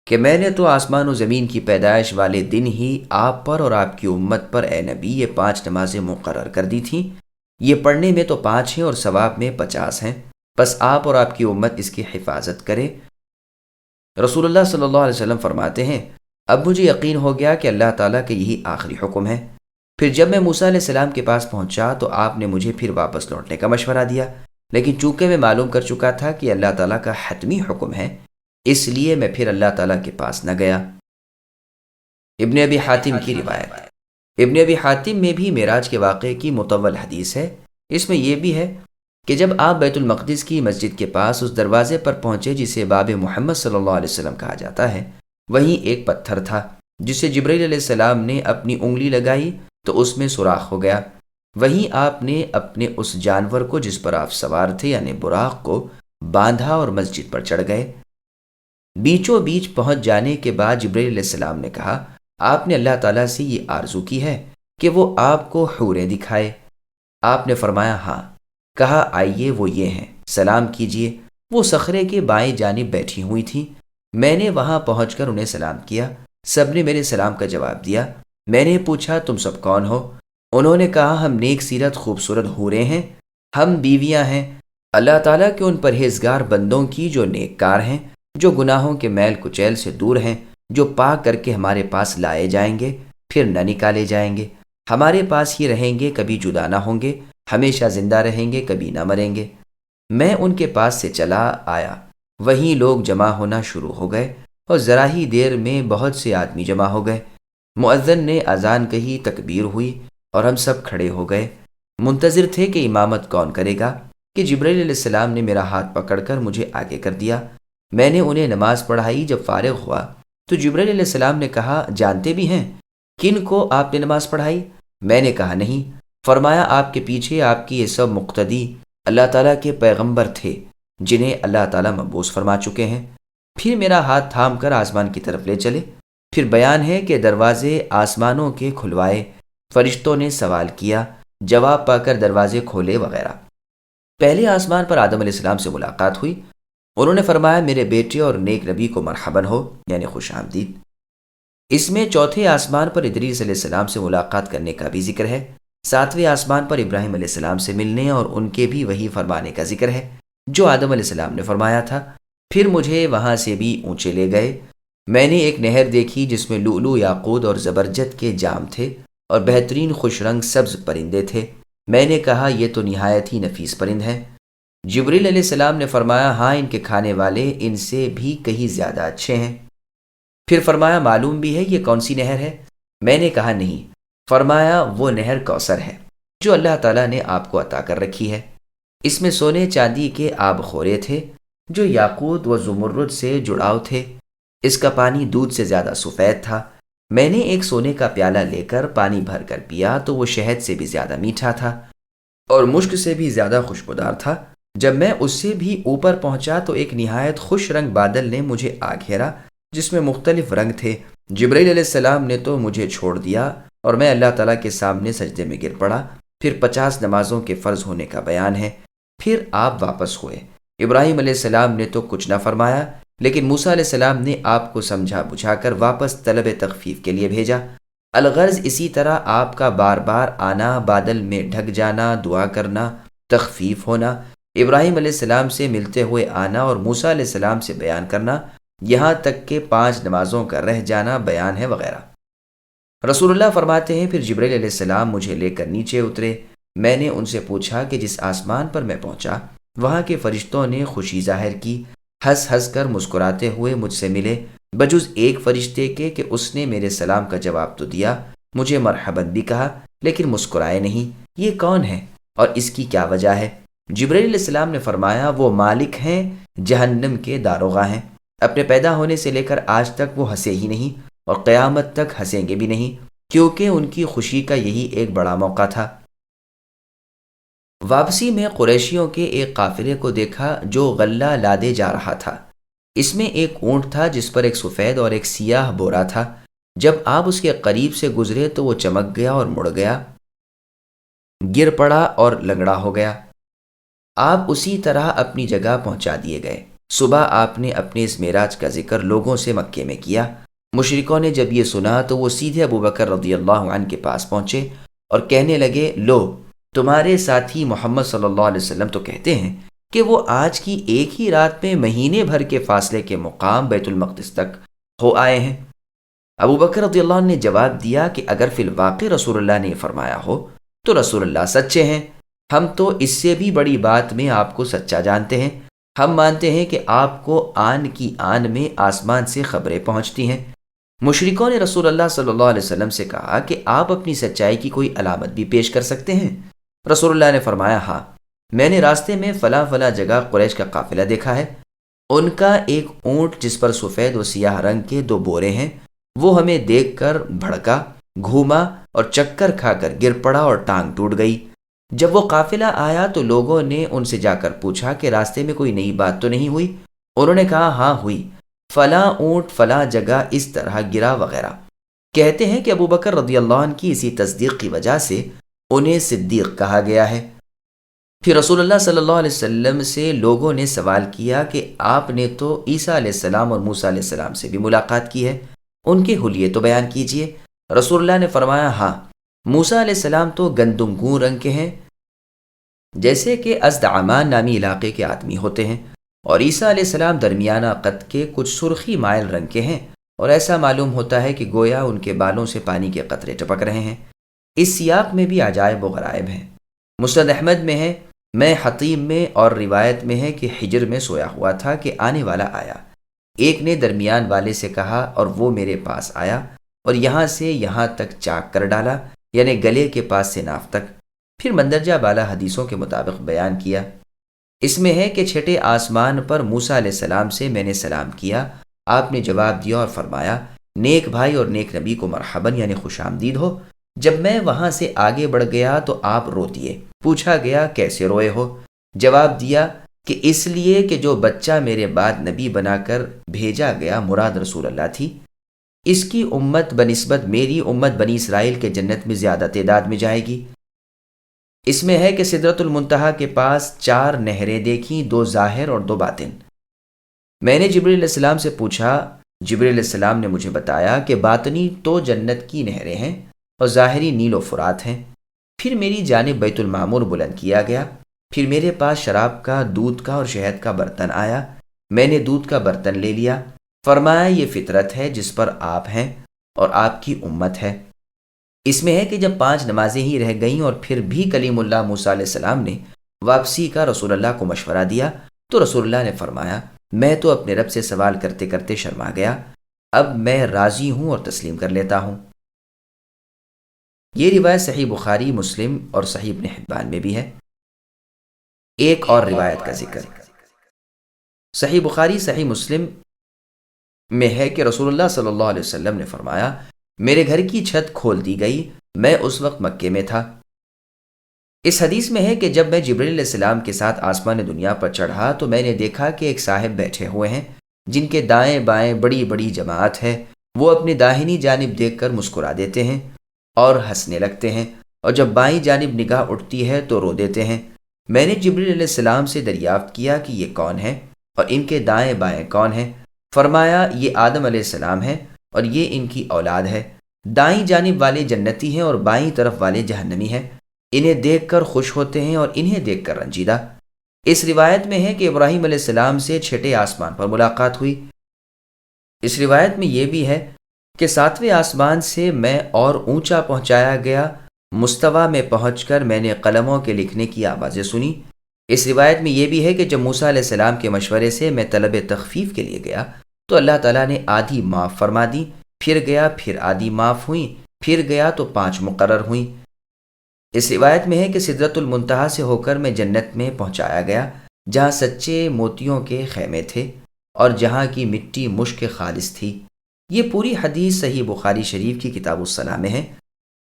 کہ میں نے تو آسمان و زمین کی پیدائش والے دن ہی آپ پر اور آپ کی امت پر اے نبی یہ 5 نمازیں مقرر کر دی تھیں، یہ پڑھنے میں تو 5 ہیں اور ثواب میں 50 ہیں، بس آپ اور آپ کی امت اس کی حفاظت کرے۔ رسول اللہ صلی اللہ علیہ وسلم فرماتے ہیں، اب مجھے یقین ہو گیا کہ اللہ تعالیٰ کا یہی آخری حکم ہے۔ پھر جب میں موسیٰ علیہ السلام کے پاس پہنچا تو آپ نے مجھے پھر واپس لوٹنے کا مشورہ دیا، لیکن چونکہ میں معلوم کر چکا تھا کہ اللہ تعالیٰ کا حتمی حکم ہے، اس لیے میں پھر اللہ تعالیٰ کے پاس نہ گیا۔ ابن ابی حاتم کی روایت۔ ابن ابی حاتم میں بھی معراج کے واقعے کی مطول حدیث ہے۔ اس میں یہ بھی ہے کہ جب آپ بیت المقدس کی مسجد کے پاس اس دروازے پر پہنچے جسے باب محمد صلی اللہ علیہ وسلم کہا جاتا ہے، وہیں ایک پتھر تھا جسے جبرائیل علیہ السلام نے اپنی انگلی لگائی تو اس میں سوراخ ہو گیا۔ وہیں آپ نے اپنے اس جانور کو جس پر آپ سوار تھے یعنی براق کو باندھا اور مسجد پر چڑھ گئے۔ بیچوں بیچ پہنچ جانے کے بعد جبرائیل علیہ السلام نے کہا، آپ نے اللہ تعالیٰ سے یہ آرزو کی ہے کہ وہ آپ کو حوریں دکھائے؟ آپ نے فرمایا ہاں۔ کہا، آئیے وہ یہ ہیں، سلام کیجیے۔ وہ صخرے کے بائیں جانب بیٹھی ہوئی تھیں، میں نے وہاں پہنچ کر انہیں سلام کیا، سب نے میرے سلام کا جواب دیا۔ میں نے پوچھا، تم سب کون ہو؟ انہوں نے کہا، ہم نیک سیرت خوبصورت حوریں ہیں، ہم بیویاں ہیں، اللہ تعالیٰ کے ان پرہیزگار بندوں کی جو نیککار ہیں، جو گناہوں کے میل کچیل سے دور ہیں، جو پاک کر کے ہمارے پاس لائے جائیں گے پھر نہ نکالے جائیں گے، ہمارے پاس ہی رہیں گے، کبھی جدا نہ ہوں گے، ہمیشہ زندہ رہیں گے، کبھی نہ مریں گے۔ میں ان کے پاس سے چلا آیا، وہیں لوگ جمع ہونا شروع ہو گئے، اور ذرا ہی دیر میں بہت سے آدمی جمع ہو گئے۔ مؤذن نے اذان کہی، تکبیر ہوئی، اور ہم سب کھڑے ہو گئے، منتظر تھے کہ امامت کون کرے گا، کہ جبرائیل علیہ السلام نے میرا ہاتھ پکڑ کر مجھے آگے کر دیا۔ میں نے انہیں نماز پڑھائی۔ جب فارغ ہوا تو جبرائیل علیہ السلام نے کہا، جانتے بھی ہیں کن کو آپ نے نماز پڑھائی؟ میں نے کہا نہیں۔ فرمایا، آپ کے پیچھے آپ کی یہ سب مقتدی اللہ تعالیٰ کے پیغمبر تھے جنہیں اللہ تعالیٰ مبعوث فرما چکے ہیں۔ پھر میرا ہاتھ تھام کر آسمان کی طرف لے چلے۔ پھر بیان ہے کہ دروازے آسمانوں کے کھلوائے، فرشتوں نے سوال کیا، جواب پا کر دروازے کھولے وغیرہ۔ پہلے آسمان پر آدم علیہ السلام سے ملاقات ہوئی۔ انہوں نے فرمایا، میرے بیٹے اور نیک نبی کو مرحباً ہو، یعنی خوش آمدید۔ اس میں چوتھے آسمان پر ادریس علیہ السلام سے ملاقات کرنے کا بھی ذکر ہے۔ ساتویں آسمان پر ابراہیم علیہ السلام سے ملنے اور ان کے بھی وہی فرمانے کا ذکر ہے جو آدم علیہ السلام نے فرمایا تھا۔ پھر مجھے وہاں سے بھی اونچے لے گئے۔ میں نے ایک نہر دیکھی جس میں لؤلؤ، یاقوت اور زبرجد کے جام تھے، اور بہترین خوش رنگ سبز پرندے تھے۔ میں نے کہا، یہ تو نہایت ہی نفیس پرند ہے۔ جبریل علیہ السلام نے فرمایا، ہاں، ان کے کھانے والے ان سے بھی کہیں زیادہ اچھے ہیں۔ پھر فرمایا، معلوم بھی ہے یہ کون سی نہر ہے؟ میں نے کہا نہیں۔ فرمایا، وہ نہر کوثر ہے جو اللہ تعالیٰ نے آپ کو عطا کر رکھی ہے۔ اس میں سونے چاندی کے آب خورے تھے جو یاقوت و زمرد سے جڑاؤ تھے۔ اس کا پانی دودھ سے زیادہ سفید تھا۔ میں نے ایک سونے کا پیالہ لے کر پانی بھر کر پیا تو وہ شہد سے بھی زیادہ میٹھا تھا اور مشک سے بھی زیادہ خوشبودار تھا۔ جب میں اس سے بھی اوپر پہنچا تو ایک نہایت خوش رنگ بادل نے مجھے آ گھیرا جس میں مختلف رنگ تھے۔ جبرائیل علیہ السلام نے تو مجھے چھوڑ دیا اور میں اللہ تعالیٰ کے سامنے سجدے میں گر پڑا۔ پھر 50 نمازوں کے فرض ہونے کا بیان ہے۔ پھر آپ واپس ہوئے۔ ابراہیم علیہ السلام نے تو کچھ نہ فرمایا، لیکن موسیٰ علیہ السلام نے آپ کو سمجھا بجھا کر واپس طلب تخفیف کے لیے بھیجا۔ الغرض اسی طرح آپ کا بار بار آنا، بادل میں ڈھک جانا، دعا کرنا، تخفیف ہونا، ابراہیم علیہ السلام سے ملتے ہوئے آنا اور موسیٰ علیہ السلام سے بیان کرنا، یہاں تک کہ 5 نمازوں کا رہ جانا بیان ہے وغیرہ۔ رسول اللہ فرماتے ہیں، پھر جبرائیل علیہ السلام مجھے لے کر نیچے اترے۔ میں نے ان سے پوچھا کہ جس آسمان پر میں پہنچا وہاں کے فرشتوں نے خوشی ظاہر کی، ہنس ہنس کر مسکراتے ہوئے مجھ سے ملے، بجز ایک فرشتے کے کہ اس نے میرے سلام کا جواب تو دیا، مجھے مرحباً بھی کہا، لیکن مسکرائے نہیں۔ یہ کون ہے اور اس کی کیا وجہ ہے؟ جبرائیل علیہ السلام نے فرمایا، وہ مالک ہیں، جہنم کے داروغہ ہیں۔ اپنے پیدا ہونے سے لے کر آج تک وہ ہنسے ہی نہیں اور قیامت تک ہنسیں گے بھی نہیں، کیونکہ ان کی خوشی کا یہی ایک بڑا موقع تھا۔ واپسی میں قریشیوں کے ایک قافلے کو دیکھا جو غلہ لادے جا رہا تھا۔ اس میں ایک اونٹ تھا جس پر ایک سفید اور ایک سیاہ بورا تھا۔ جب آپ اس کے قریب سے گزرے تو وہ چمک گیا اور مڑ گیا، گر پڑا اور لنگڑا ہو گیا۔ آپ اسی طرح اپنی جگہ پہنچا دیے گئے۔ صبح آپ نے اپنے اس معراج کا ذکر لوگوں سے مکے میں کیا۔ مشرکوں نے جب یہ سنا تو وہ سیدھے ابوبکر رضی اللہ عنہ کے پاس پہنچے اور کہنے لگے، لو، تمہارے ساتھی محمد صلی اللہ علیہ وسلم تو کہتے ہیں کہ وہ آج کی ایک ہی رات میں مہینے بھر کے فاصلے کے مقام بیت المقدس تک ہو آئے ہیں۔ ابوبکر رضی اللہ عنہ نے جواب دیا کہ اگر فی الواقع رسول اللہ نے فرمایا ہو تو رسول اللہ سچے ہیں، ہم تو اس سے بھی بڑی بات میں آپ کو سچا جانتے ہیں۔ ہم مانتے ہیں کہ آپ کو آن کی آن میں آسمان سے خبریں پہنچتی ہیں۔ مشرکوں نے رسول اللہ صلی اللہ علیہ وسلم سے کہا کہ آپ اپنی سچائی کی کوئی علامت بھی پیش کر سکتے ہیں؟ رسول اللہ نے فرمایا، ہاں، میں نے راستے میں فلاں فلاں جگہ قریش کا قافلہ دیکھا ہے۔ ان کا ایک اونٹ جس پر سفید و سیاہ رنگ کے 2 بورے ہیں، وہ ہمیں دیکھ کر بھڑکا، گھوما اور چکر کھا کر گر پڑا اور ٹانگ ٹوٹ گئی۔ جب وہ قافلہ آیا تو لوگوں نے ان سے جا کر پوچھا کہ راستے میں کوئی نئی بات تو نہیں ہوئی؟ انہوں نے کہا، ہاں ہوئی، فلاں اونٹ فلاں جگہ اس طرح گرا وغیرہ۔ کہتے ہیں کہ ابوبکر رضی اللہ عنہ کی اسی تصدیق کی وجہ سے انہیں صدیق کہا گیا ہے۔ پھر رسول اللہ صلی اللہ علیہ وسلم سے لوگوں نے سوال کیا کہ آپ نے تو عیسیٰ علیہ السلام اور موسیٰ علیہ السلام سے بھی ملاقات کی ہے، ان کے حلیے تو بیان کیجئے۔ رسول اللہ نے فرمایا، ہاں، موسیٰ علیہ السلام تو گندم گون رنگ کے ہیں جیسے کہ ازد عمان نامی علاقے کے آدمی ہوتے ہیں، اور عیسیٰ علیہ السلام درمیانہ قد کے کچھ سرخی مائل رنگ کے ہیں، اور ایسا معلوم ہوتا ہے کہ گویا ان کے بالوں سے پانی کے قطرے ٹپک رہے ہیں۔ اس سیاق میں بھی عجائب و غرائب ہیں۔ مسند احمد میں ہے، میں حتیم میں، اور روایت میں ہے کہ حجر میں سویا ہوا تھا کہ آنے والا آیا، ایک نے درمیان والے سے کہا اور وہ میرے پاس آیا اور یہاں سے یہاں تک چاک کر ڈالا، یعنی گلے کے پاس سے ناف تک، پھر مندرجہ بالا حدیثوں کے مطابق بیان کیا۔ اس میں ہے کہ چھٹے آسمان پر موسیٰ علیہ السلام سے میں نے سلام کیا، آپ نے جواب دیا اور فرمایا، نیک بھائی اور نیک نبی کو مرحباً، یعنی خوش آمدید ہو۔ جب میں وہاں سے آگے بڑھ گیا تو آپ رو دیے۔ پوچھا گیا کیسے روئے ہو؟ جواب دیا کہ اس لیے کہ جو بچہ میرے بعد نبی بنا کر بھیجا گیا مراد رسول اللہ تھی، اس کی امت بنسبت میری امت بنی اسرائیل کے جنت میں زیادہ تعداد میں جائے گی۔ اس میں ہے کہ سدرۃ المنتہا کے پاس 4 نہریں دیکھیں، 2 ظاہر اور 2 باطن۔ میں نے جبریل علیہ السلام سے پوچھا، جبریل علیہ السلام نے مجھے بتایا کہ باطنی تو جنت کی نہریں ہیں اور ظاہری نیل و فرات ہیں۔ پھر میری جانب بیت المعمور بلند کیا گیا، پھر میرے پاس شراب کا، دودھ کا اور شہد کا برتن آیا، میں نے دودھ کا برتن لے لیا، فرمایا یہ فطرت ہے جس پر آپ ہیں اور آپ کی امت ہے۔ اس میں ہے کہ جب 5 نمازیں ہی رہ گئیں اور پھر بھی کلیم اللہ موسیٰ علیہ السلام نے واپسی کا رسول اللہ کو مشورہ دیا تو رسول اللہ نے فرمایا، میں تو اپنے رب سے سوال کرتے کرتے شرما گیا، اب میں راضی ہوں اور تسلیم کر لیتا ہوں۔ یہ روایت صحیح بخاری، مسلم اور صحیح ابن حبان میں بھی ہے۔ ایک اور روایت کا ذکر صحیح بخاری، صحیح مسلم میں ہے کہ رسول اللہ صلی اللہ علیہ وسلم نے فرمایا، میرے گھر کی چھت کھول دی گئی، میں اس وقت مکے میں تھا۔ اس حدیث میں ہے کہ جب میں جبریل علیہ السلام کے ساتھ آسمان دنیا پر چڑھا تو میں نے دیکھا کہ ایک صاحب بیٹھے ہوئے ہیں جن کے دائیں بائیں بڑی بڑی جماعت ہے، وہ اپنی داہنی جانب دیکھ کر مسکرا دیتے ہیں اور ہنسنے لگتے ہیں، اور جب بائیں جانب نگاہ اٹھتی ہے تو رو دیتے ہیں۔ میں نے جبریل علیہ السلام سے دریافت کیا کہ یہ کون ہیں اور ان کے دائیں بائیں کون ہیں؟ فرمایا یہ آدم علیہ السلام ہیں اور یہ ان کی اولاد ہے۔ دائیں جانب والے جنتی ہیں اور بائیں طرف والے جہنمی ہیں، انہیں دیکھ کر خوش ہوتے ہیں اور انہیں دیکھ کر رنجیدہ۔ اس روایت میں ہے کہ ابراہیم علیہ السلام سے چھٹے آسمان پر ملاقات ہوئی۔ اس روایت میں یہ بھی ہے کہ 7ویں آسمان سے میں اور اونچا پہنچایا گیا، مستوی میں پہنچ کر میں نے قلموں کے لکھنے کی آوازیں سنی۔ اس روایت میں یہ بھی ہے کہ جب موسیٰ علیہ السلام کے مشورے سے میں طلب تخفیف کے لیے گیا تو اللہ تعالیٰ نے آدھی معاف فرما دی، پھر گیا پھر آدھی معاف ہوئیں، پھر گیا تو 5 مقرر ہوئیں۔ اس روایت میں ہے کہ سدرۃ المنتہا سے ہو کر میں جنت میں پہنچایا گیا جہاں سچے موتیوں کے خیمے تھے اور جہاں کی مٹی مشک خالص تھی۔ یہ پوری حدیث صحیح بخاری شریف کی کتاب الصلاح میں ہے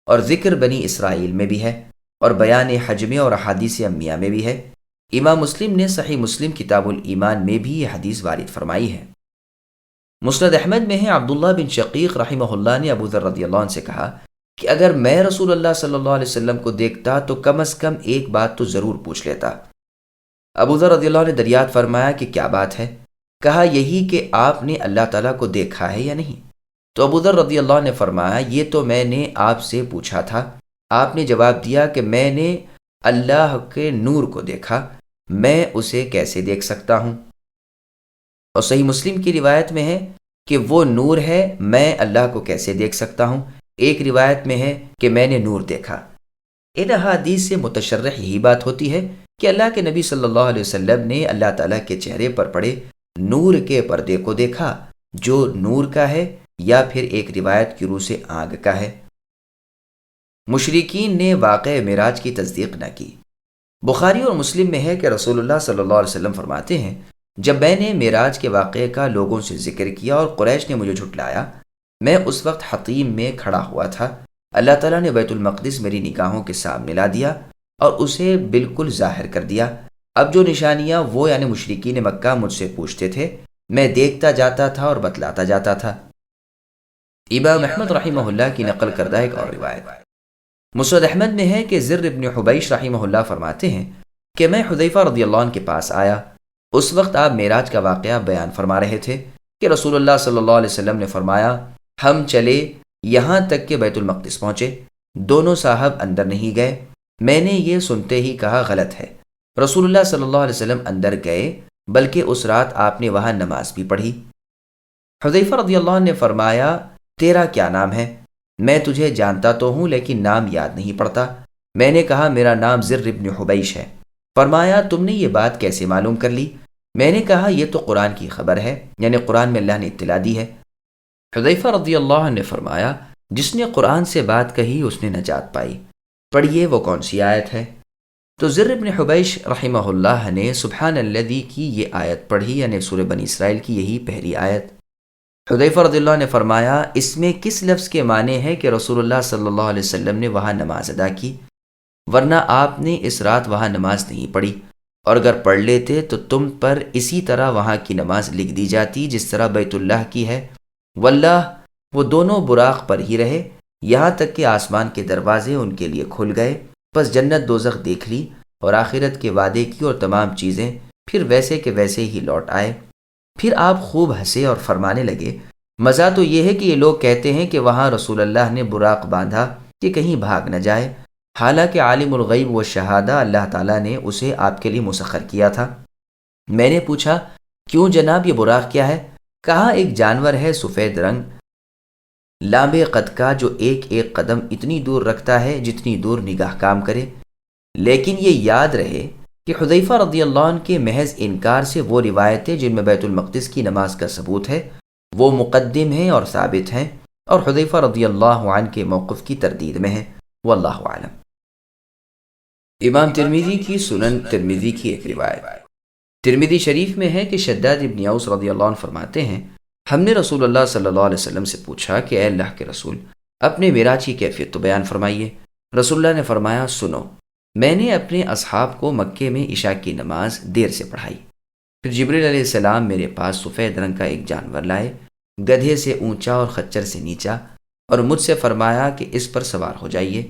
اور ذکر بنی اسرائیل میں بھی ہے اور بیان حجم اور احادیث امیہ میں بھی ہے۔ امام مسلم نے صحیح مسلم کتاب الایمان میں بھی یہ حدیث وارد فرمائی ہے۔ مسند احمد میں ہے، عبداللہ بن شقیق رحمہ اللہ نے ابو ذر رضی اللہ عنہ سے کہا کہ اگر میں رسول اللہ صلی اللہ علیہ وسلم کو دیکھتا تو کم از کم ایک بات تو ضرور پوچھ لیتا۔ ابو ذر رضی اللہ عنہ نے دریافت فرمایا کہ کیا بات ہے؟ کہا یہی کہ آپ نے اللہ تعالیٰ کو دیکھا ہے یا نہیں؟ تو ابو ذر رضی اللہ عنہ نے فرمایا یہ تو میں نے آپ سے پوچھا تھا۔ آپ نے جواب دیا کہ میں نے اللہ کے نور کو دیکھا، میں اسے کیسے دیکھ سکتا ہوں؟ اور صحیح مسلم کی روایت میں ہے کہ وہ نور ہے، میں اللہ کو کیسے دیکھ سکتا ہوں؟ ایک روایت میں ہے کہ میں نے نور دیکھا۔ ان احادیث سے متشرح یہی بات ہوتی ہے کہ اللہ کے نبی صلی اللہ علیہ وسلم نے اللہ تعالیٰ کے چہرے پر پڑے نور کے پردے کو دیکھا جو نور کا ہے یا پھر ایک روایت کی روح سے آگ کا ہے۔ مشرکین نے واقع معراج کی تصدیق نہ کی۔ بخاری اور مسلم میں ہے کہ رسول اللہ صلی اللہ علیہ وسلم فرماتے ہیں جب میں نے معراج کے واقعے کا لوگوں سے ذکر کیا اور قریش نے مجھے جھٹلایا، میں اس وقت حطیم میں کھڑا ہوا تھا، اللہ تعالیٰ نے بیت المقدس میری نگاہوں کے سامنے لا دیا اور اسے بالکل ظاہر کر دیا۔ اب جو نشانیاں وہ یعنی مشرکین مکہ مجھ سے پوچھتے تھے میں دیکھتا جاتا تھا اور بتلاتا جاتا تھا۔ امام احمد رحمہ اللہ کی نقل کردہ ایک اور روایت مسند احمد میں ہے کہ زر ابن حبیش رحمہ اللہ فرماتے ہیں کہ میں حذیفہ رضی اللہ عنہ کے پاس آیا، اس وقت آپ معراج کا واقعہ بیان فرما رہے تھے کہ رسول اللہ صلی اللہ علیہ وسلم نے فرمایا ہم چلے یہاں تک کہ بیت المقدس پہنچے، دونوں صاحب اندر نہیں گئے، میں نے یہ سنتے ہی کہا غلط ہے۔ رسول اللہ صلی اللہ علیہ وسلم اندر گئے، بلکہ اس رات آپ نے وہاں نماز بھی پڑھی۔ حذیفہ رضی اللہ عنہ نے فرمایا، تیرا کیا نام ہے؟ میں تجھے جانتا تو ہوں لیکن نام یاد نہیں پڑتا۔ میں نے کہا میرا نام زر ابن حبیش ہے۔ فرمایا تم نے یہ بات کیسے معلوم کر لی؟ میں نے کہا یہ تو قرآن کی خبر ہے، یعنی قرآن میں اللہ نے اطلاع دی ہے۔ حذیفہ رضی اللہ عنہ نے فرمایا، جس نے قرآن سے بات کہی اس نے نجات پائی۔ پڑھیے وہ کون سی آیت ہے؟ تو زر ابن حبیش رحمہ اللہ نے سبحان الذی کی یہ آیت پڑھی، یعنی سورہ بنی اسرائیل کی یہی پہلی آیت۔ حذیفہ رضی اللہ عنہ نے فرمایا، اس میں کس لفظ کے معنی ہے کہ رسول اللہ صلی اللہ علیہ وسلم نے وہاں نماز ادا کی، ورنہ آپ نے اس رات وہاں نماز نہیں پڑھی، اور اگر پڑھ لیتے تو تم پر اسی طرح وہاں کی نماز لکھ دی جاتی جس طرح بیت اللہ کی ہے۔ واللہ وہ دونوں براق پر ہی رہے یہاں تک کہ آسمان کے دروازے ان کے لیے کھل گئے، پس جنت دوزخ دیکھ لی اور آخرت کے وعدے کی اور تمام چیزیں، پھر ویسے کہ ویسے ہی لوٹ آئے۔ پھر آپ خوب ہنسے اور فرمانے لگے، مزہ تو یہ ہے کہ یہ لوگ کہتے ہیں کہ وہاں رسول اللہ نے براق باندھا کہ کہیں بھاگ نہ جائے، حالانکہ عالم الغیب و شہادہ اللہ تعالیٰ نے اسے آپ کے لیے مسخر کیا تھا۔ میں نے پوچھا، کیوں جناب یہ براق کیا ہے؟ کہا ایک جانور ہے سفید رنگ، لامبے قد کا، جو ایک ایک قدم اتنی دور رکھتا ہے جتنی دور نگاہ کام کرے۔ لیکن یہ یاد رہے کہ حذیفہ رضی اللہ عنہ کے محض انکار سے وہ روایتیں جن میں بیت المقدس کی نماز کا ثبوت ہے وہ مقدم ہیں اور ثابت ہیں، اور حذیفہ رضی اللہ عنہ کے موقف کی تردید میں ہیں۔ واللہ اعلم۔ امام ترمذی کی سنن ترمذی کی ایک روایت ترمذی شریف میں ہے کہ شداد ابن اوس رضی اللہ عنہ فرماتے ہیں، ہم نے رسول اللہ صلی اللہ علیہ وسلم سے پوچھا کہ اے اللہ کے رسول، اپنے معراج کی کیفیت تو بیان فرمائیے۔ رسول اللہ نے فرمایا، سنو، میں نے اپنے اصحاب کو مکے میں عشاء کی نماز دیر سے پڑھائی، پھر جبریل علیہ السلام میرے پاس سفید رنگ کا ایک جانور لائے، گدھے سے اونچا اور خچر سے نیچا، اور مجھ سے فرمایا کہ اس پر سوار ہو جائیے۔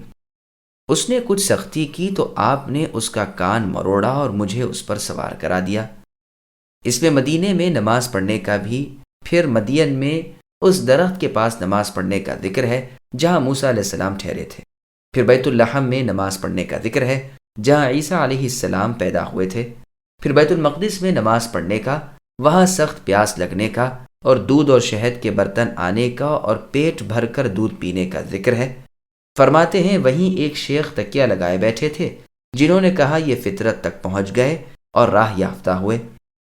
اس نے کچھ سختی کی تو آپ نے اس کا کان مروڑا اور مجھے اس پر سوار کرا دیا۔ اس میں مدینے میں نماز پڑھنے کا بھی، پھر مدین میں اس درخت کے پاس نماز پڑھنے کا ذکر ہے جہاں موسیٰ علیہ السلام ٹھہرے تھے، پھر بیت اللحم میں نماز پڑھنے کا ذکر ہے جہاں عیسیٰ علیہ السلام پیدا ہوئے تھے، پھر بیت المقدس میں نماز پڑھنے کا، وہاں سخت پیاس لگنے کا اور دودھ اور شہد کے برتن آنے کا اور پیٹ بھر کر دودھ پینے کا ذکر ہے۔ فرماتے ہیں وہیں ایک شیخ تکیہ لگائے بیٹھے تھے جنہوں نے کہا یہ فطرت تک پہنچ گئے اور راہ یافتہ ہوئے۔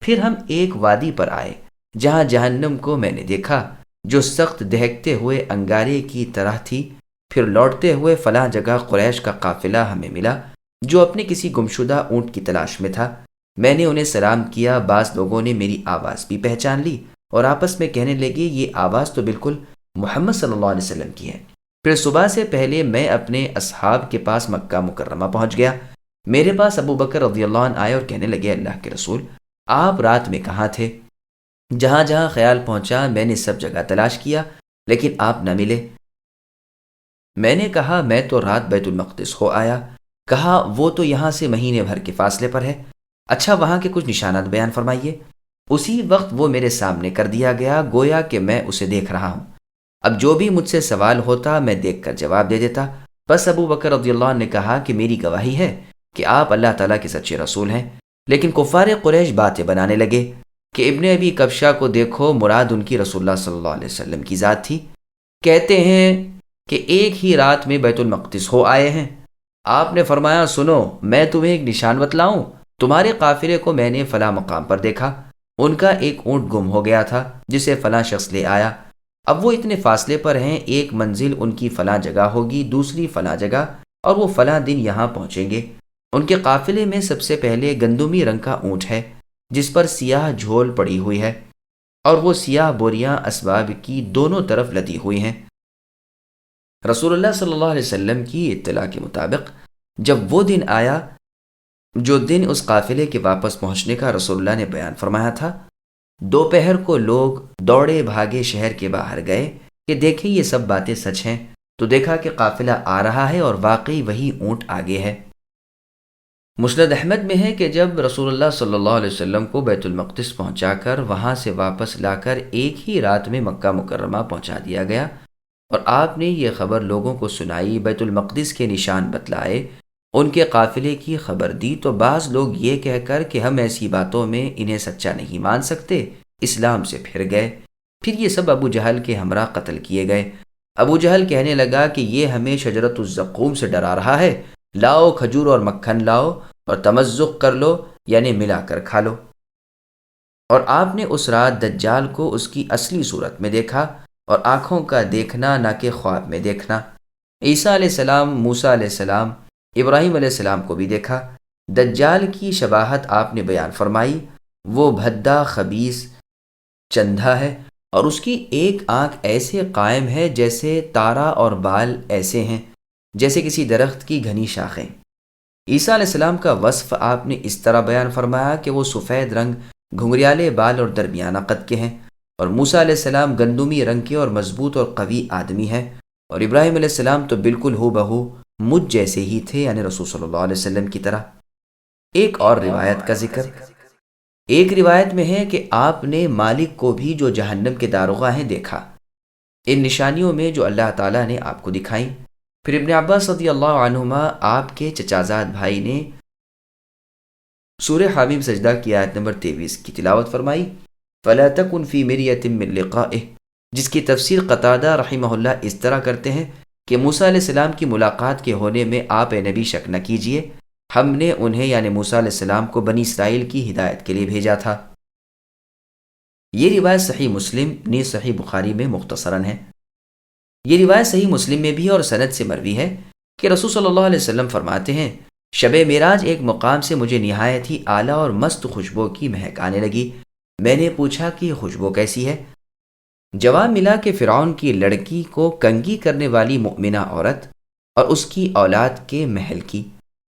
پھر ہم ایک وادی پر آئے جہاں جہنم کو میں نے دیکھا جو سخت دہکتے ہوئے انگارے کی طرح تھی۔ پھر لوٹتے ہوئے فلاں جگہ قریش کا قافلہ ہمیں ملا جو اپنے کسی گمشدہ اونٹ کی تلاش میں تھا۔ میں نے انہیں سلام کیا، بعض لوگوں نے میری آواز بھی پہچان لی اور آپس میں کہنے لگے یہ آواز تو بالکل محمد صلی اللہ علیہ وسلم کی ہے۔ پھر صبح سے پہلے میں اپنے اصحاب کے پاس مکہ مکرمہ پہنچ گیا۔ میرے پاس ابو بکر رضی اللہ عنہ آئے اور کہنے لگے اللہ کے رسول، آپ رات میں کہاں تھے؟ جہاں جہاں خیال پہنچا میں نے سب جگہ تلاش کیا لیکن آپ نہ ملے۔ میں نے کہا میں تو رات بیت المقدس ہو آیا۔ کہا وہ تو یہاں سے مہینے بھر کے فاصلے پر ہے۔ اچھا وہاں کے کچھ نشانات بیان فرمائیے۔ اسی وقت وہ میرے سامنے کر دیا گیا، گویا کہ میں اسے دیکھ رہا ہوں۔ اب جو بھی مجھ سے سوال ہوتا میں دیکھ کر جواب دے دیتا۔ بس ابو بکر رضی اللہ عنہ نے کہا کہ میری گواہی ہے کہ آپ اللہ تعالیٰ کے سچے رسول ہیں۔ لیکن کفار قریش باتیں بنانے لگے کہ ابن ابی کبشہ کو دیکھو، مراد ان کی رسول اللہ صلی اللہ علیہ وسلم کی ذات تھی۔ کہتے ہیں کہ ایک ہی رات میں بیت المقدس ہو آئے ہیں۔ آپ نے فرمایا سنو، میں تمہیں ایک نشان بتلاؤں، تمہارے قافلے کو میں نے فلاں مقام پر دیکھا، ان کا ایک اونٹ گم ہو گیا تھا جسے فلاں شخص لے آیا۔ اب وہ اتنے فاصلے پر ہیں، ایک منزل ان کی فلاں جگہ ہوگی، دوسری فلاں جگہ، اور وہ فلاں دن یہاں پہنچیں گے۔ ان کے قافلے میں سب سے پہلے گندمی رنگ کا اونٹ ہے جس پر سیاہ جھول پڑی ہوئی ہے، اور وہ سیاہ بوریاں اسباب کی دونوں طرف لدی ہوئی ہیں۔ رسول اللہ صلی اللہ علیہ وسلم کی اطلاع کے مطابق جب وہ دن آیا جو دن اس قافلے کے واپس پہنچنے کا رسول اللہ نے بیان فرمایا تھا، دوپہر کو لوگ دوڑے بھاگے شہر کے باہر گئے کہ دیکھیں یہ سب باتیں سچ ہیں، تو دیکھا کہ قافلہ آ رہا ہے اور واقعی وہی اونٹ آگے ہے۔ مسند احمد میں ہے کہ جب رسول اللہ صلی اللہ علیہ وسلم کو بیت المقدس پہنچا کر وہاں سے واپس لا کر ایک ہی رات میں مکہ مکرمہ پہنچا دیا گیا اور آپ نے یہ خبر لوگوں کو سنائی، بیت المقدس کے نشان بتلائے، ان کے قافلے کی خبر دی تو بعض لوگ یہ کہہ کر کہ ہم ایسی باتوں میں انہیں سچا نہیں مان سکتے، اسلام سے پھر گئے۔ پھر یہ سب ابو جہل کے ہمراہ قتل کیے گئے۔ ابو جہل کہنے لگا کہ یہ ہمیں شجرۃ الزقوم سے ڈرا رہا ہے، لاؤ کھجور اور مکھن لاؤ اور تمزق کر لو، یعنی ملا کر کھا لو۔ اور آپ نے اس رات دجال کو اس کی اصلی صورت میں دیکھا، اور آنکھوں کا دیکھنا نہ کہ خواب میں دیکھنا۔ عیسیٰ علیہ السلام، موسیٰ علیہ السلام، ابراہیم علیہ السلام کو بھی دیکھا۔ دجال کی شباہت آپ نے بیان فرمائی، وہ بھدا خبیث چندھا ہے، اور اس کی ایک آنکھ ایسے قائم ہے جیسے تارا، اور بال ایسے ہیں جیسے کسی درخت کی گھنی شاخیں۔ عیسیٰ علیہ السلام کا وصف آپ نے اس طرح بیان فرمایا کہ وہ سفید رنگ، گھنگریالے بال اور درمیانہ قد کے ہیں، اور موسیٰ علیہ السلام گندمی رنگ کے اور مضبوط اور قوی آدمی ہیں، اور ابراہیم علیہ السلام تو بالکل ہو بہو مجھ جیسے ہی تھے، یعنی رسول صلی اللہ علیہ وسلم کی طرح۔ ایک اور روایت کا ذکر، ایک روایت میں ہے کہ آپ نے مالک کو بھی جو جہنم کے داروغہ ہیں دیکھا، ان نشانیوں میں جو اللہ تعالیٰ نے آپ کو دکھائیں۔ پھر ابن عباس رضی اللہ عنہما آپ کے چچازاد بھائی نے سورہ حامیم سجدہ کی آیت نمبر 23 کی تلاوت فرمائی، فَلَا تَكُنْ فِي مِرْيَةٍ مِّن لِقَائِهِ، جس کی تفسیر قتادہ رحمہ اللہ اس طرح کرتے ہیں کہ موسیٰ علیہ السلام کی ملاقات کے ہونے میں آپ اے نبی شک نہ کیجئے، ہم نے انہیں یعنی موسیٰ علیہ السلام کو بنی اسرائیل کی ہدایت کے لیے بھیجا تھا۔ یہ روایت صحیح مسلم نیز صحیح بخاری میں مختصراً ہے۔ یہ روایت صحیح مسلم میں بھی اور سند سے مروی ہے کہ رسول صلی اللہ علیہ وسلم فرماتے ہیں، شب معراج ایک مقام سے مجھے نہایت ہی اعلیٰ اور مست خوشبو کی مہک آنے لگی۔ میں نے پوچھا کہ یہ خوشبو کیسی ہے؟ جواب ملا کہ فرعون کی لڑکی کو کنگھی کرنے والی مؤمنہ عورت اور اس کی اولاد کے محل کی۔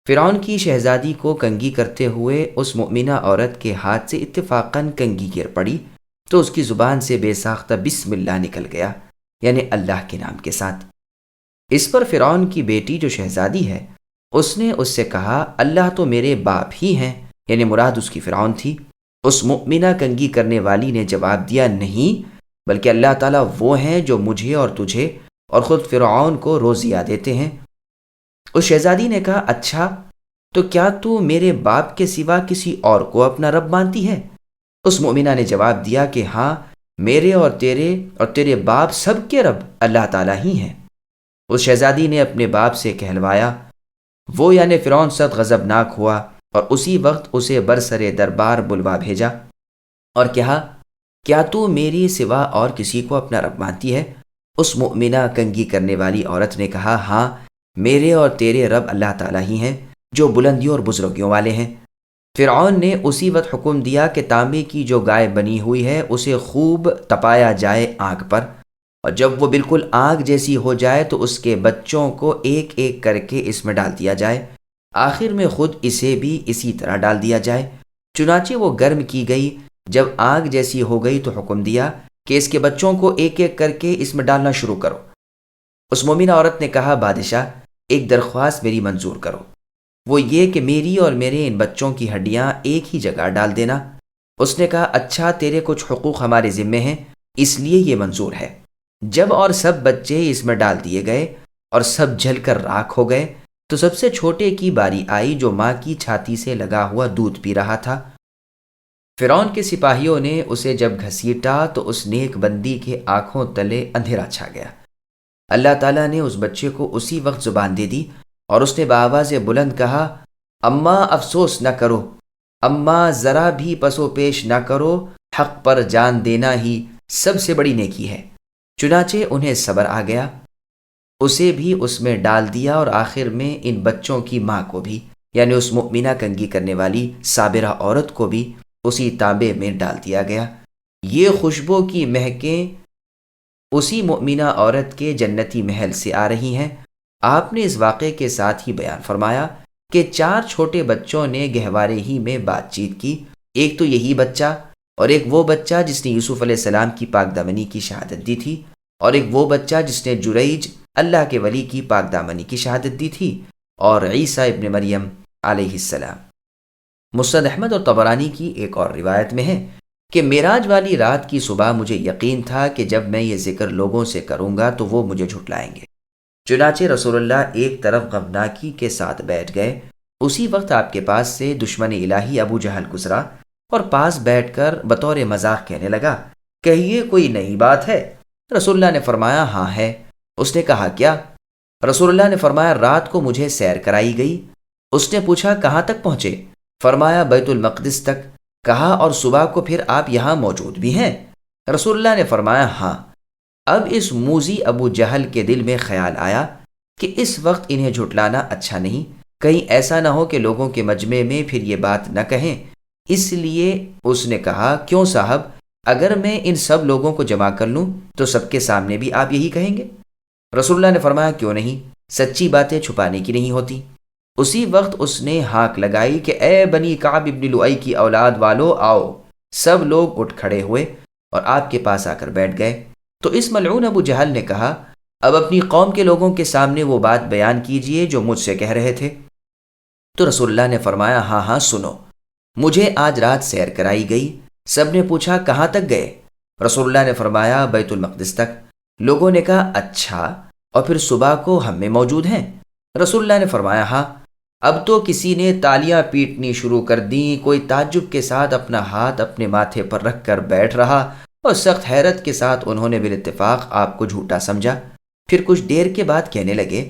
فرعون کی شہزادی کو کنگھی کرتے ہوئے اس مؤمنہ عورت کے ہاتھ سے اتفاقاً کنگھی گر پڑی تو اس کی زبان سے بے ساختہ بسم اللہ نکل گیا، یعنی اللہ کے نام کے ساتھ۔ اس پر فرعون کی بیٹی جو شہزادی ہے، اس نے اس سے کہا، اللہ تو میرے باپ ہی ہیں، یعنی مراد اس کی فرعون تھی۔ اس مؤمنہ کنگھی کرنے والی نے جواب دیا، نہیں، بلکہ اللہ تعالیٰ وہ ہیں جو مجھے اور تجھے اور خود فرعون کو روزیہ دیتے ہیں۔ اس شہزادی نے کہا، اچھا تو کیا تو میرے باپ کے سوا کسی اور کو اپنا رب مانتی ہے؟ اس مؤمنہ نے جواب دیا کہ ہاں، میرے اور تیرے باپ سب کے رب اللہ تعالیٰ ہی ہیں۔ اس شہزادی نے اپنے باپ سے کہلوایا، وہ یعنی فرعون سخت غضبناک ہوا اور اسی وقت اسے برسر دربار بلوا بھیجا اور کہا، کیا تو میری سوا اور کسی کو اپنا رب مانتی ہے؟ اس مؤمنہ کنگھی کرنے والی عورت نے کہا، ہاں، میرے اور تیرے رب اللہ تعالیٰ ہی ہیں جو بلندیوں اور بزرگیوں والے ہیں۔ فرعون نے اسی وقت حکم دیا کہ تانبے کی جو گائے بنی ہوئی ہے اسے خوب تپایا جائے آگ پر، اور جب وہ بالکل آگ جیسی ہو جائے تو اس کے بچوں کو ایک ایک کر کے اس میں ڈال دیا جائے، آخر میں خود اسے بھی اسی طرح ڈال دیا جائے۔ چنانچہ وہ گرم کی گئی، جب آگ جیسی ہو گئی تو حکم دیا کہ اس کے بچوں کو ایک ایک کر کے اس میں ڈالنا شروع کرو۔ اس مومنہ عورت نے کہا، بادشاہ، ایک درخواست میری منظور کرو، وہ یہ کہ میری اور میرے ان بچوں کی ہڈیاں ایک ہی جگہ ڈال دینا۔ اس نے کہا، اچھا، تیرے کچھ حقوق ہمارے ذمے ہیں، اس لیے یہ منظور ہے۔ جب اور سب بچے اس میں ڈال دیے گئے اور سب جل کر راکھ ہو گئے تو سب سے چھوٹے کی باری آئی جو ماں کی چھاتی سے لگا ہوا دودھ پی رہا تھا۔ فرعون کے سپاہیوں نے اسے جب گھسیٹا تو اس نیک بندی کے آنکھوں تلے اندھیرا چھا گیا۔ اللہ تعالیٰ نے اس بچے کو اسی وقت زبان دے دی اور اس نے بآواز بلند کہا، اماں افسوس نہ کرو، اماں ذرا بھی پسو پیش نہ کرو، حق پر جان دینا ہی سب سے بڑی نیکی ہے۔ چنانچہ انہیں صبر آ گیا، اسے بھی اس میں ڈال دیا اور آخر میں ان بچوں کی ماں کو بھی، یعنی اس مؤمنہ کنگھی کرنے والی صابرہ عورت کو بھی اسی تانبے میں ڈال دیا گیا۔ یہ خوشبو کی مہکیں اسی مؤمنہ عورت کے جنتی محل سے آ رہی ہیں۔ آپ نے اس واقعے کے ساتھ ہی بیان فرمایا کہ 4 چھوٹے بچوں نے گہوارے ہی میں بات چیت کی، ایک تو یہی بچہ، اور ایک وہ بچہ جس نے یوسف علیہ السلام کی پاک دامنی کی شہادت دی تھی، اور ایک وہ بچہ جس نے جریج اللہ کے ولی کی پاک دامنی کی شہادت دی تھی، اور عیسیٰ ابن مریم علیہ السلام۔ مسند احمد اور طبرانی کی ایک اور روایت میں ہے کہ معراج والی رات کی صبح مجھے یقین تھا کہ جب میں یہ ذکر لوگوں سے کروں گا تو وہ مجھے جھٹلائیں گے، چنانچہ رسول اللہ ایک طرف غمناکی کے ساتھ بیٹھ گئے۔ اسی وقت آپ کے پاس سے دشمن الہی ابو جہل گزرا اور پاس بیٹھ کر بطور مذاق کہنے لگا، کہیے کوئی نئی بات ہے؟ رسول اللہ نے فرمایا، ہاں ہے۔ اس نے کہا، کیا؟ رسول اللہ نے فرمایا، رات کو مجھے سیر کرائی گئی۔ اس نے پوچھا، کہاں تک پہنچے؟ فرمایا، بیت المقدس تک۔ کہا، اور صبح کو پھر آپ یہاں موجود بھی ہیں؟ رسول اللہ نے فرمایا، ہاں۔ اب اس موذی ابو جہل کے دل میں خیال آیا کہ اس وقت انہیں جھٹلانا اچھا نہیں، کہیں ایسا نہ ہو کہ لوگوں کے مجمع میں پھر یہ بات نہ کہیں۔ اس لیے اس نے کہا، کیوں صاحب، اگر میں ان سب لوگوں کو جمع کر لوں تو سب کے سامنے بھی آپ یہی کہیں گے؟ رسول اللہ نے فرمایا، کیوں نہیں، سچی باتیں چھپانے کی نہیں ہوتی۔ اسی وقت اس نے ہانک لگائی کہ اے بنی کعب ابن لؤی کی اولاد والو، آؤ۔ سب لوگ اٹھ کھڑے ہوئے اور آپ کے پاس آ کر بیٹھ گئے۔ تو اس ملعون ابو جہل نے کہا، اب اپنی قوم کے لوگوں کے سامنے وہ بات بیان کیجئے جو مجھ سے کہہ رہے تھے۔ تو رسول اللہ نے فرمایا، ہاں ہاں سنو، مجھے آج رات سیر کرائی گئی۔ سب نے پوچھا، کہاں تک گئے؟ رسول اللہ نے فرمایا، بیت المقدس تک۔ لوگوں نے کہا، اچھا، اور پھر صبح کو ہم میں موجود ہیں؟ رسول اللہ نے فرمایا، ہاں۔ اب تو کسی نے تالیاں پیٹنی شروع کر دیں، کوئی تعجب کے ساتھ اپنا ہاتھ اپنے ماتھے پر رکھ کر بیٹھ رہا، اور سخت حیرت کے ساتھ انہوں نے بالاتفاق آپ کو جھوٹا سمجھا۔ پھر کچھ دیر کے بعد کہنے لگے،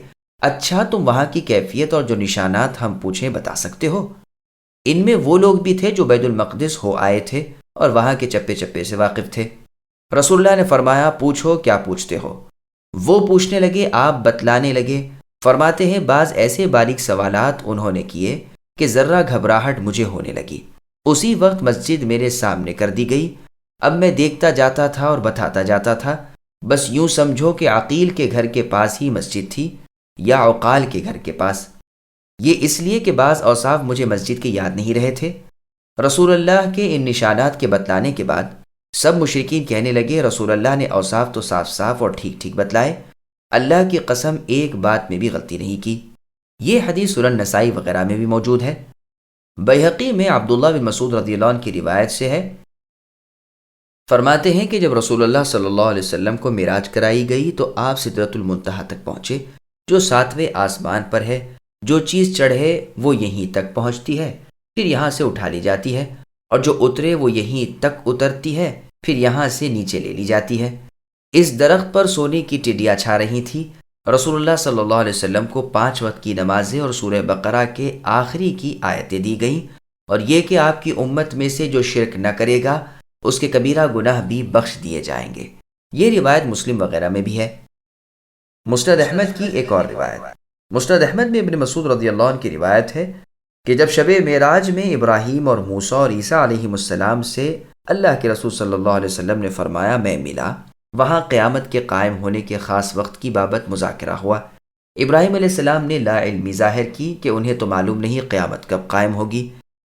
اچھا تم وہاں کی کیفیت اور جو نشانات ہم پوچھیں بتا سکتے ہو؟ ان میں وہ لوگ بھی تھے جو بیت المقدس ہو آئے تھے اور وہاں کے چپے چپے سے واقف تھے۔ رسول اللہ نے فرمایا، پوچھو، کیا پوچھتے ہو؟ وہ پوچھنے لگے، آپ بتلانے لگے۔ فرماتے ہیں، بعض ایسے باریک سوالات انہوں نے کیے کہ ذرہ گھبراہٹ مجھے ہونے لگی۔ اسی وقت مسجد میرے سامنے کر دی گئی۔ اب میں دیکھتا جاتا تھا اور بتاتا جاتا تھا۔ بس یوں سمجھو کہ عقیل کے گھر کے پاس ہی مسجد تھی، یا عقال کے گھر کے پاس۔ یہ اس لیے کہ بعض اوصاف مجھے مسجد کے یاد نہیں رہے تھے۔ رسول اللہ کے ان نشانات کے بتلانے کے بعد سب مشرکین کہنے لگے، رسول اللہ نے اوصاف تو صاف صاف اور ٹھیک ٹھیک بتلائے، اللہ کی قسم ایک بات میں بھی غلطی نہیں کی۔ یہ حدیث سنن نسائی وغیرہ میں بھی موجود ہے۔ بیہقی میں عبداللہ بن مسعود رضی اللہ عنہ کی روایت سے ہے، فرماتے ہیں کہ جب رسول اللہ صلی اللہ علیہ وسلم کو معراج کرائی گئی تو آپ سدرۃ المنتہا تک پہنچے، جو 7ویں آسمان پر ہے۔ جو چیز چڑھے وہ یہیں تک پہنچتی ہے، پھر یہاں سے اٹھا لی جاتی ہے، اور جو اترے وہ یہیں تک اترتی ہے، پھر یہاں سے نیچے لے لی جاتی ہے۔ اس درخت پر سونے کی ٹڈیاں چھا رہی تھیں۔ رسول اللہ صلی اللہ علیہ وسلم کو 5 وقت کی نمازیں اور سورہ بقرہ کے آخری کی آیتیں دی گئیں، اور یہ کہ آپ کی امت میں سے جو شرک نہ کرے گا اس کے کبیرہ گناہ بھی بخش دیے جائیں گے۔ یہ روایت مسلم وغیرہ میں بھی ہے۔ مسند احمد کی ایک اور روایت، مسند احمد میں ابن مسعود رضی اللہ عنہ کی روایت ہے کہ جب شب معراج میں ابراہیم اور موسیٰ اور عیسیٰ علیہ السلام سے اللہ کے رسول صلی اللہ علیہ وسلم نے فرمایا، میں ملا، وہاں قیامت کے قائم ہونے کے خاص وقت کی بابت مذاکرہ ہوا۔ ابراہیم علیہ السلام نے لا علمی ظاہر کی کہ انہیں تو معلوم نہیں قیامت کب قائم ہوگی،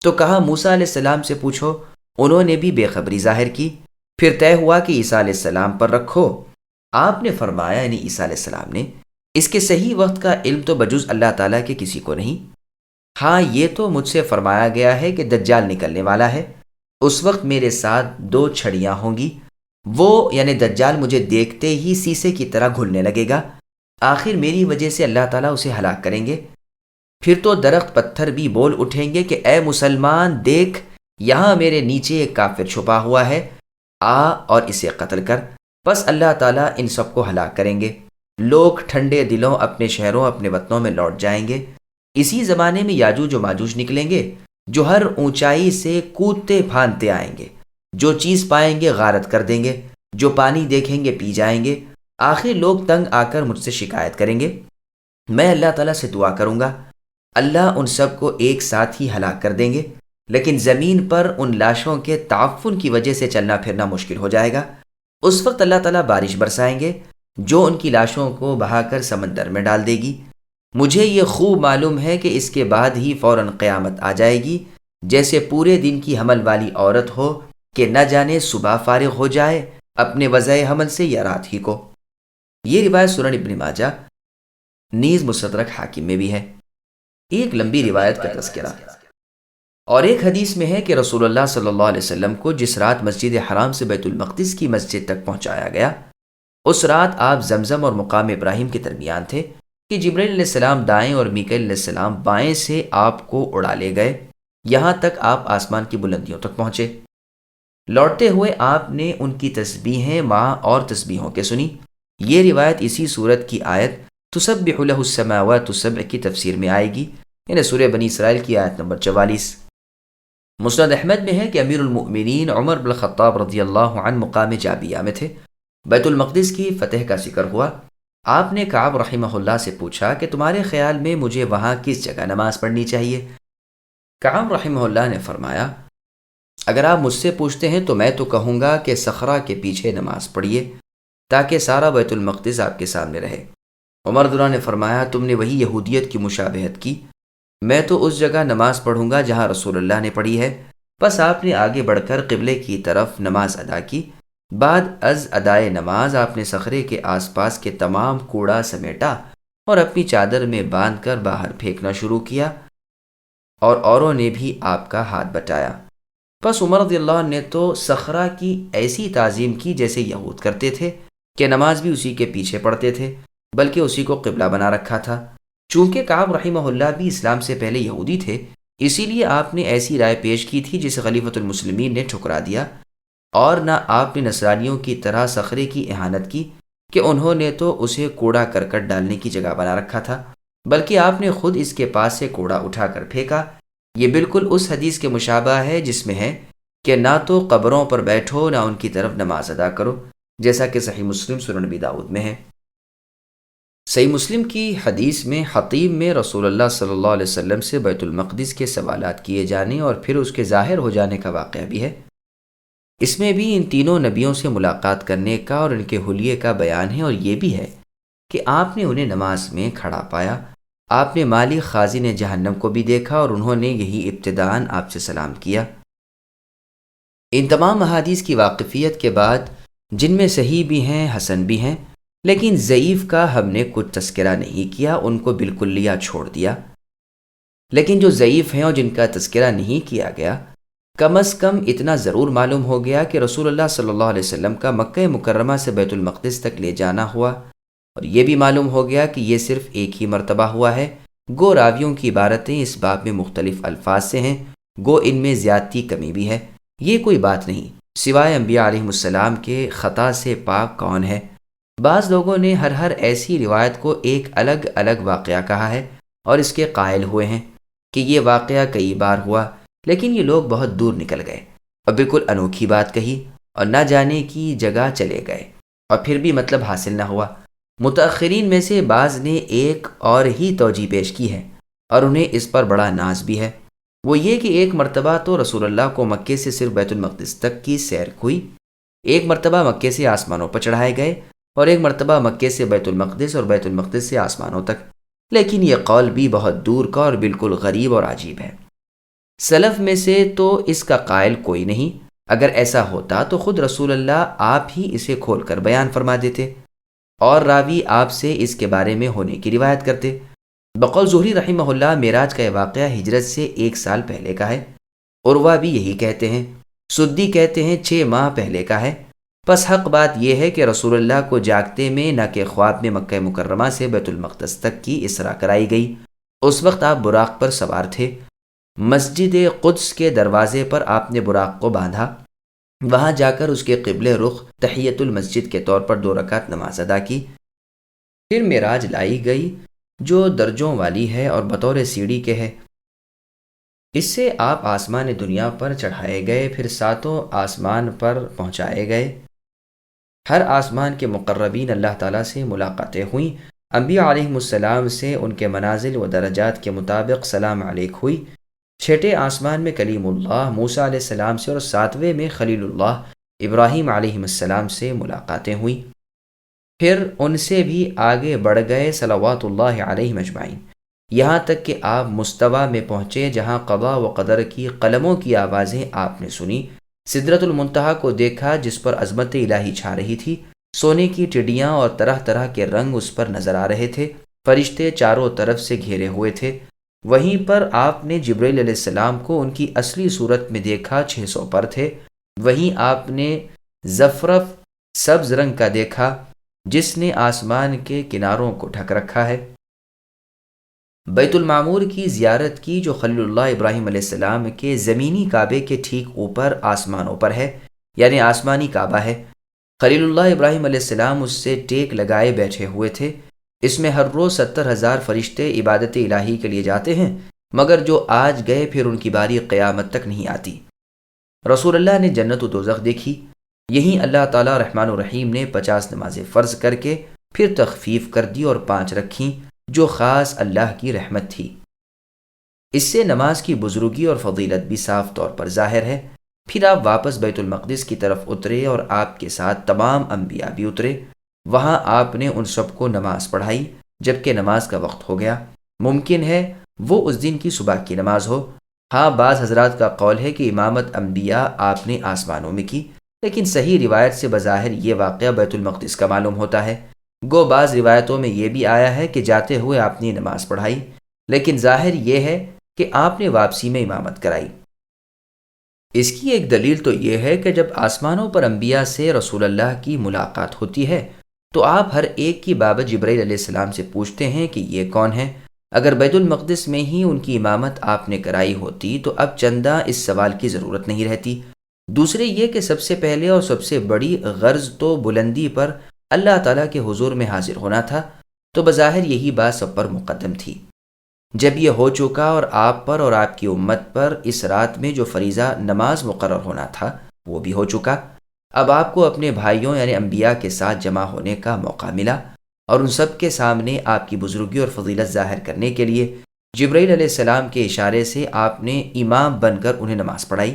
تو کہا موسیٰ علیہ السلام سے پوچھو۔ انہوں نے بھی بے خبری ظاہر کی۔ پھر طے ہوا کہ عیسیٰ علیہ السلام پر رکھو۔ آپ نے فرمایا، یعنی عیسیٰ علیہ السلام نے، اس کے صحیح وقت کا علم تو بجز اللہ تعالیٰ کے کسی کو نہیں۔ ہاں یہ تو مجھ سے فرمایا گیا ہے کہ دجال نکلنے والا ہے، اس وقت میرے ساتھ 2 چھڑیاں ہوں گی، وہ یعنی دجال مجھے دیکھتے ہی سیسے کی طرح گھلنے لگے گا، آخر میری وجہ سے اللہ تعالیٰ اسے ہلاک کریں گے۔ پھر تو درخت پتھر بھی بول اٹھیں گے کہ اے مسلمان دیکھ، یہاں میرے نیچے ایک کافر چھپا ہوا ہے، آ اور اسے قتل کر۔ بس اللہ تعالیٰ ان سب کو ہلاک کریں گے۔ لوگ ٹھنڈے دلوں اپنے شہروں اپنے وطنوں میں لوٹ جائیں گے۔ اسی زمانے میں یاجوج و ماجوج نکلیں گے، جو ہر اونچائی سے کودتے پھاندتے آئیں گے، جو چیز پائیں گے غارت کر دیں گے، جو پانی دیکھیں گے پی جائیں گے۔ آخر لوگ تنگ آ کر مجھ سے شکایت کریں گے، میں اللہ تعالیٰ سے دعا کروں گا، اللہ ان سب کو ایک ساتھ ہی ہلاک کر دیں گے، لیکن زمین پر ان لاشوں کے تعفن کی وجہ سے چلنا پھرنا مشکل ہو جائے گا۔ اس وقت اللہ تعالیٰ بارش برسائیں گے جو ان کی لاشوں کو بہا کر سمندر میں ڈال دے گی۔ مجھے یہ خوب معلوم ہے کہ اس کے بعد ہی فوراً قیامت آ جائے گی، جیسے پورے دن کی حمل والی عورت ہو کہ نہ جانے صبح فارغ ہو جائے اپنے وضع حمل سے یا رات ہی کو۔ یہ روایت سنن ابن ماجہ نیز مستدرک حاکم میں بھی ہے۔ ایک لمبی روایت کا تذکرہ اور ایک حدیث میں ہے کہ رسول اللہ صلی اللہ علیہ وسلم کو جس رات مسجد حرام سے بیت المقدس کی مسجد تک پہنچایا گیا، اس رات آپ زمزم اور مقام ابراہیم کے درمیان تھے کہ جبرائیل علیہ السلام دائیں اور میکائیل علیہ السلام بائیں سے آپ کو اڑا لے گئے، یہاں تک آپ آسمان کی بلندیوں تک پہنچے۔ لوٹتے ہوئے آپ نے ان کی تسبیحیں ماں اور تسبیحوں کے سنی۔ یہ روایت اسی صورت کی آیت تسبح لہ السماوات السبع کی تفسیر میں آئے گی، یعنی سورہ بنی اسرائیل کی آیت نمبر 44۔ مسند احمد میں ہے کہ امیر المؤمنین عمر بن الخطاب رضی اللہ عنہ مقام جابیہ میں تھے، بیت المقدس کی فتح کا ذکر ہوا۔ آپ نے کعب رحمہ اللہ سے پوچھا کہ تمہارے خیال میں مجھے وہاں کس جگہ نماز پڑھنی چاہیے؟ کعب رحمہ اللہ نے فرمایا، اگر آپ مجھ سے پوچھتے ہیں تو میں تو کہوں گا کہ صخرہ کے پیچھے نماز پڑھیے تاکہ سارا بیت المقدس آپ کے سامنے رہے۔ عمر رضی اللہ عنہ نے فرمایا، تم نے وہی یہودیت کی مشابہت کی، میں تو اس جگہ نماز پڑھوں گا جہاں رسول اللہ نے پڑھی ہے۔ بس آپ نے آگے بڑھ کر قبلے کی طرف نماز ادا کی۔ بعد از ادائے نماز آپ نے صخرے کے آس پاس کے تمام کوڑا سمیٹا اور اپنی چادر میں باندھ کر باہر پھینکنا شروع کیا، اور اوروں نے بھی آپ کا ہاتھ بٹایا۔ پس عمر رضی اللہ عنہ نے تو صخرہ کی ایسی تعظیم کی جیسے یہود کرتے تھے کہ نماز بھی اسی کے پیچھے پڑھتے تھے، بلکہ اسی کو قبلہ بنا رکھا تھا۔ چونکہ کعب رحمہ اللہ بھی اسلام سے پہلے یہودی تھے، اسی لیے آپ نے ایسی رائے پیش کی تھی جسے خلیفۃ المسلمین نے ٹھکرا دیا، اور نہ آپ نے نصرانیوں کی طرح صخرے کی اہانت کی کہ انہوں نے تو اسے کوڑا کرکٹ ڈالنے کی جگہ بنا رکھا تھا، بلکہ آپ نے خود اس کے پاس سے کوڑا اٹھا کر پھینکا۔ یہ بالکل اس حدیث کے مشابہ ہے جس میں ہے کہ نہ تو قبروں پر بیٹھو نہ ان کی طرف نماز ادا کرو، جیسا کہ صحیح مسلم سنن ابی داؤد میں ہے۔ صحیح مسلم کی حدیث میں حطیم میں رسول اللہ صلی اللہ علیہ وسلم سے بیت المقدس کے سوالات کیے جانے اور پھر اس کے ظاہر ہو جانے کا واقعہ بھی ہے۔ اس میں بھی ان تینوں نبیوں سے ملاقات کرنے کا اور ان کے حلیے کا بیان ہے، اور یہ بھی ہے کہ آپ نے انہیں نماز میں کھڑا پایا۔ آپ نے مالک خازن جہنم کو بھی دیکھا اور انہوں نے یہی ابتداءً آپ سے سلام کیا۔ ان تمام احادیث کی واقفیت کے بعد، جن میں صحیح بھی ہیں حسن بھی ہیں، لیکن ضعیف کا ہم نے کچھ تذکرہ نہیں کیا، ان کو بالکلیہ چھوڑ دیا۔ لیکن جو ضعیف ہیں اور جن کا تذکرہ نہیں کیا گیا، کم از کم اتنا ضرور معلوم ہو گیا کہ رسول اللہ صلی اللہ علیہ وسلم کا مکہ مکرمہ سے بیت المقدس تک لے جانا ہوا، اور یہ بھی معلوم ہو گیا کہ یہ صرف ایک ہی مرتبہ ہوا ہے۔ گو راویوں کی عبارتیں اس باب میں مختلف الفاظ سے ہیں، گو ان میں زیادتی کمی بھی ہے۔ یہ کوئی بات نہیں، سوائے انبیاء علیہم السلام کے خطا سے پاک کون ہے؟ بعض لوگوں نے ہر ایسی روایت کو ایک الگ الگ واقعہ کہا ہے اور اس کے قائل ہوئے ہیں کہ یہ واقعہ کئی بار ہوا، لیکن یہ لوگ بہت دور نکل گئے اور بالکل انوکھی بات کہی اور نہ جانے کی جگہ چلے گئے، اور پھر بھی مطلب حاصل نہ ہوا۔ متأخرین میں سے بعض نے ایک اور ہی توجیہ پیش کی ہے، اور انہیں اس پر بڑا ناز بھی ہے۔ وہ یہ کہ ایک مرتبہ تو رسول اللہ کو مکے سے صرف بیت المقدس تک کی سیر ہوئی، ایک مرتبہ مکے سے آسمانوں پر چڑھائے گئے، اور ایک مرتبہ مکے سے بیت المقدس اور بیت المقدس سے آسمانوں تک۔ لیکن یہ قول بھی بہت دور کا اور بالکل غریب اور عجیب ہے۔ سلف میں سے تو اس کا قائل کوئی نہیں۔ اگر ایسا ہوتا تو خود رسول اللہ آپ ہی اسے کھول کر بیان فرما دیتے، اور راوی آپ سے اس کے بارے میں ہونے کی روایت کرتے۔ بقول زہری رحمہ اللہ، معراج کا یہ واقعہ ہجرت سے 1 سال پہلے کا ہے۔ عروہ بھی یہی کہتے ہیں، سدی کہتے ہیں 6 ماہ پہلے کا ہے۔ پس حق بات یہ ہے کہ رسول اللہ کو جاگتے میں نہ کہ خواب میں مکہ مکرمہ سے بیت المقدس تک کی اسرا کرائی گئی۔ اس وقت آپ براق پر سوار تھے۔ مسجد قدس کے دروازے پر آپ نے براق کو باندھا، وہاں جا کر اس کے قبل رخ تحیت المسجد کے طور پر 2 رکعت نماز ادا کی۔ پھر معراج لائی گئی جو درجوں والی ہے اور بطور سیڑھی کے ہے۔ اس سے آپ آسمان دنیا پر چڑھائے گئے، پھر 7 آسمان پر پہنچائے گئے۔ ہر آسمان کے مقربین اللہ تعالیٰ سے ملاقاتیں ہوئیں۔ انبیاء علیہم السلام سے ان کے منازل و درجات کے مطابق سلام علیک ہوئی۔ 6 آسمان میں کلیم اللہ موسیٰ علیہ السلام سے، اور 7ویں میں خلیل اللہ ابراہیم علیہ السلام سے ملاقاتیں ہوئیں۔ پھر ان سے بھی آگے بڑھ گئے صلوات اللہ علیہ اجمعین، یہاں تک کہ آپ مستویٰ میں پہنچے جہاں قضاء و قدر کی قلموں کی آوازیں آپ نے سنی۔ سدرۃ المنتہا کو دیکھا جس پر عظمت الہی چھا رہی تھی، سونے کی ٹڈیاں اور طرح طرح کے رنگ اس پر نظر آ رہے تھے، فرشتے چاروں طرف سے گھیرے ہوئے تھے۔ وہیں پر آپ نے جبرائیل علیہ السلام کو ان کی اصلی صورت میں دیکھا، 600 پر تھے۔ وہیں آپ نے زفرف سبز رنگ کا دیکھا، جس نے آسمان کے کناروں کو ڈھک رکھا ہے۔ بیت المعمور کی زیارت کی جو خلیل اللہ ابراہیم علیہ السلام کے زمینی کعبے کے ٹھیک اوپر آسمانوں پر ہے، یعنی آسمانی کعبہ ہے۔ خلیل اللہ ابراہیم علیہ السلام اس سے ٹیک لگائے بیٹھے ہوئے تھے۔ اس میں ہر روز 70,000 فرشتے عبادت الہی کے لیے جاتے ہیں، مگر جو آج گئے پھر ان کی باری قیامت تک نہیں آتی۔ رسول اللہ نے جنت و دوزخ دیکھی۔ یہیں اللہ تعالیٰ رحمان الرحیم نے 50 نمازیں فرض کر کے پھر تخفیف کر دی اور 5 رکھیں جو خاص اللہ کی رحمت تھی۔ اس سے نماز کی بزرگی اور فضیلت بھی صاف طور پر ظاہر ہے۔ پھر آپ واپس بیت المقدس کی طرف اترے اور آپ کے ساتھ تمام انبیاء بھی اترے۔ وہاں آپ نے ان سب کو نماز پڑھائی جبکہ نماز کا وقت ہو گیا۔ ممکن ہے وہ اس دن کی صبح کی نماز ہو۔ ہاں، بعض حضرات کا قول ہے کہ امامت انبیاء آپ نے آسمانوں میں کی، لیکن صحیح روایت سے بظاہر یہ واقعہ بیت المقدس کا معلوم ہوتا ہے۔ گو بعض روایتوں میں یہ بھی آیا ہے کہ جاتے ہوئے آپ نے نماز پڑھائی، لیکن ظاہر یہ ہے کہ آپ نے واپسی میں امامت کرائی۔ اس کی ایک دلیل تو یہ ہے کہ جب آسمانوں پر انبیاء سے رسول اللہ کی ملاقات ہوتی ہے تو آپ ہر ایک کی بابت جبرائیل علیہ السلام سے پوچھتے ہیں کہ یہ کون ہے۔ اگر بیت المقدس میں ہی ان کی امامت آپ نے کرائی ہوتی تو اب چندہ اس سوال کی ضرورت نہیں رہتی۔ دوسرے یہ کہ سب سے پہلے اور سب سے بڑی غرض تو بلندی پر اللہ تعالیٰ کے حضور میں حاضر ہونا تھا، تو بظاہر یہی بات سب پر مقدم تھی۔ جب یہ ہو چکا اور آپ پر اور آپ کی امت پر اس رات میں جو فریضہ نماز مقرر ہونا تھا وہ بھی ہو چکا، اب آپ کو اپنے بھائیوں یعنی انبیاء کے ساتھ جمع ہونے کا موقع ملا، اور ان سب کے سامنے آپ کی بزرگی اور فضیلت ظاہر کرنے کے لیے جبرائیل علیہ السلام کے اشارے سے آپ نے امام بن کر انہیں نماز پڑھائی۔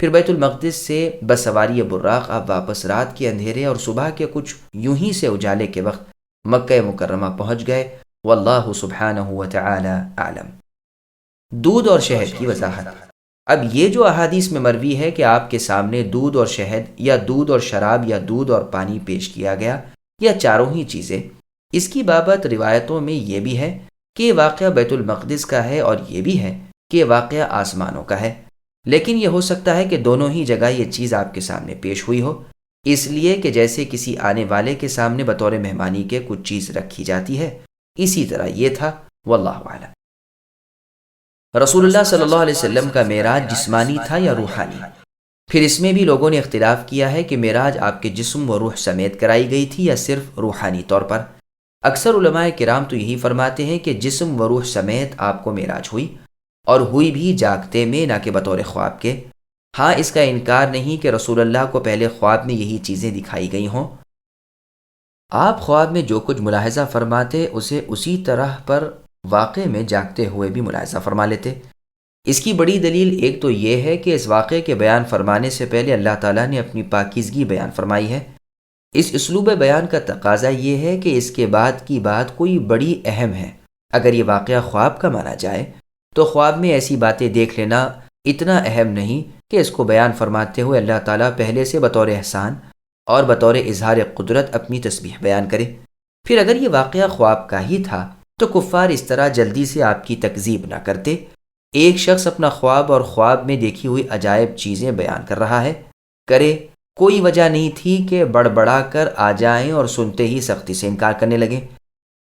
پھر بیت المقدس سے بسواری براق آپ واپس رات کے اندھیرے اور صبح کے کچھ یوں ہی سے اجالے کے وقت مکہ مکرمہ پہنچ گئے۔ واللہ سبحانہ وتعالی اعلم۔ دودھ اور شہد کی وضاحت۔ اب یہ جو احادیث میں مروی ہے کہ آپ کے سامنے دودھ اور شہد یا دودھ اور شراب یا دودھ اور پانی پیش کیا گیا یا چاروں ہی چیزیں، اس کی بابت روایتوں میں یہ بھی ہے کہ یہ واقعہ بیت المقدس کا ہے اور یہ بھی ہے کہ یہ واقعہ آسمانوں کا ہے، لیکن یہ ہو سکتا ہے کہ دونوں ہی جگہ یہ چیز آپ کے سامنے پیش ہوئی ہو، اس لیے کہ جیسے کسی آنے والے کے سامنے بطور مہمانی کے کچھ چیز رکھی جاتی ہے، اسی طرح یہ تھا۔ واللہ اعلم۔ رسول اللہ صلی اللہ علیہ وسلم کا معراج جسمانی تھا یا روحانی؟ پھر اس میں بھی لوگوں نے اختلاف کیا ہے کہ معراج آپ کے جسم و روح سمیت کرائی گئی تھی یا صرف روحانی طور پر۔ اکثر علماء کرام تو یہی فرماتے ہیں کہ جسم و روح سمیت آپ کو معراج ہوئی، اور ہوئی بھی جاگتے میں نہ کہ بطور خواب کے۔ ہاں، اس کا انکار نہیں کہ رسول اللہ کو پہلے خواب میں یہی چیزیں دکھائی گئی ہوں۔ آپ خواب میں جو کچھ ملاحظہ فرماتے اسے اسی طرح پر واقع میں جاگتے ہوئے بھی ملاحظہ فرما لیتے۔ اس کی بڑی دلیل ایک تو یہ ہے کہ اس واقعے کے بیان فرمانے سے پہلے اللہ تعالیٰ نے اپنی پاکیزگی بیان فرمائی ہے۔ اس اسلوب بیان کا تقاضا یہ ہے کہ اس کے بعد کی بات کوئی بڑی اہم ہے۔ اگر یہ واقعہ خواب کا مانا جائے تو خواب میں ایسی باتیں دیکھ لینا اتنا اہم نہیں کہ اس کو بیان فرماتے ہوئے اللہ تعالیٰ پہلے سے بطور احسان اور بطور اظہار قدرت اپنی تسبیح بیان کرے۔ پھر اگر یہ واقعہ خواب کا ہی تھا تو کفار اس طرح جلدی سے آپ کی تکذیب نہ کرتے۔ ایک شخص اپنا خواب اور خواب میں دیکھی ہوئی عجائب چیزیں بیان کر رہا ہے، کرے، کوئی وجہ نہیں تھی کہ بڑبڑا کر آ جائیں اور سنتے ہی سختی سے انکار کرنے لگیں۔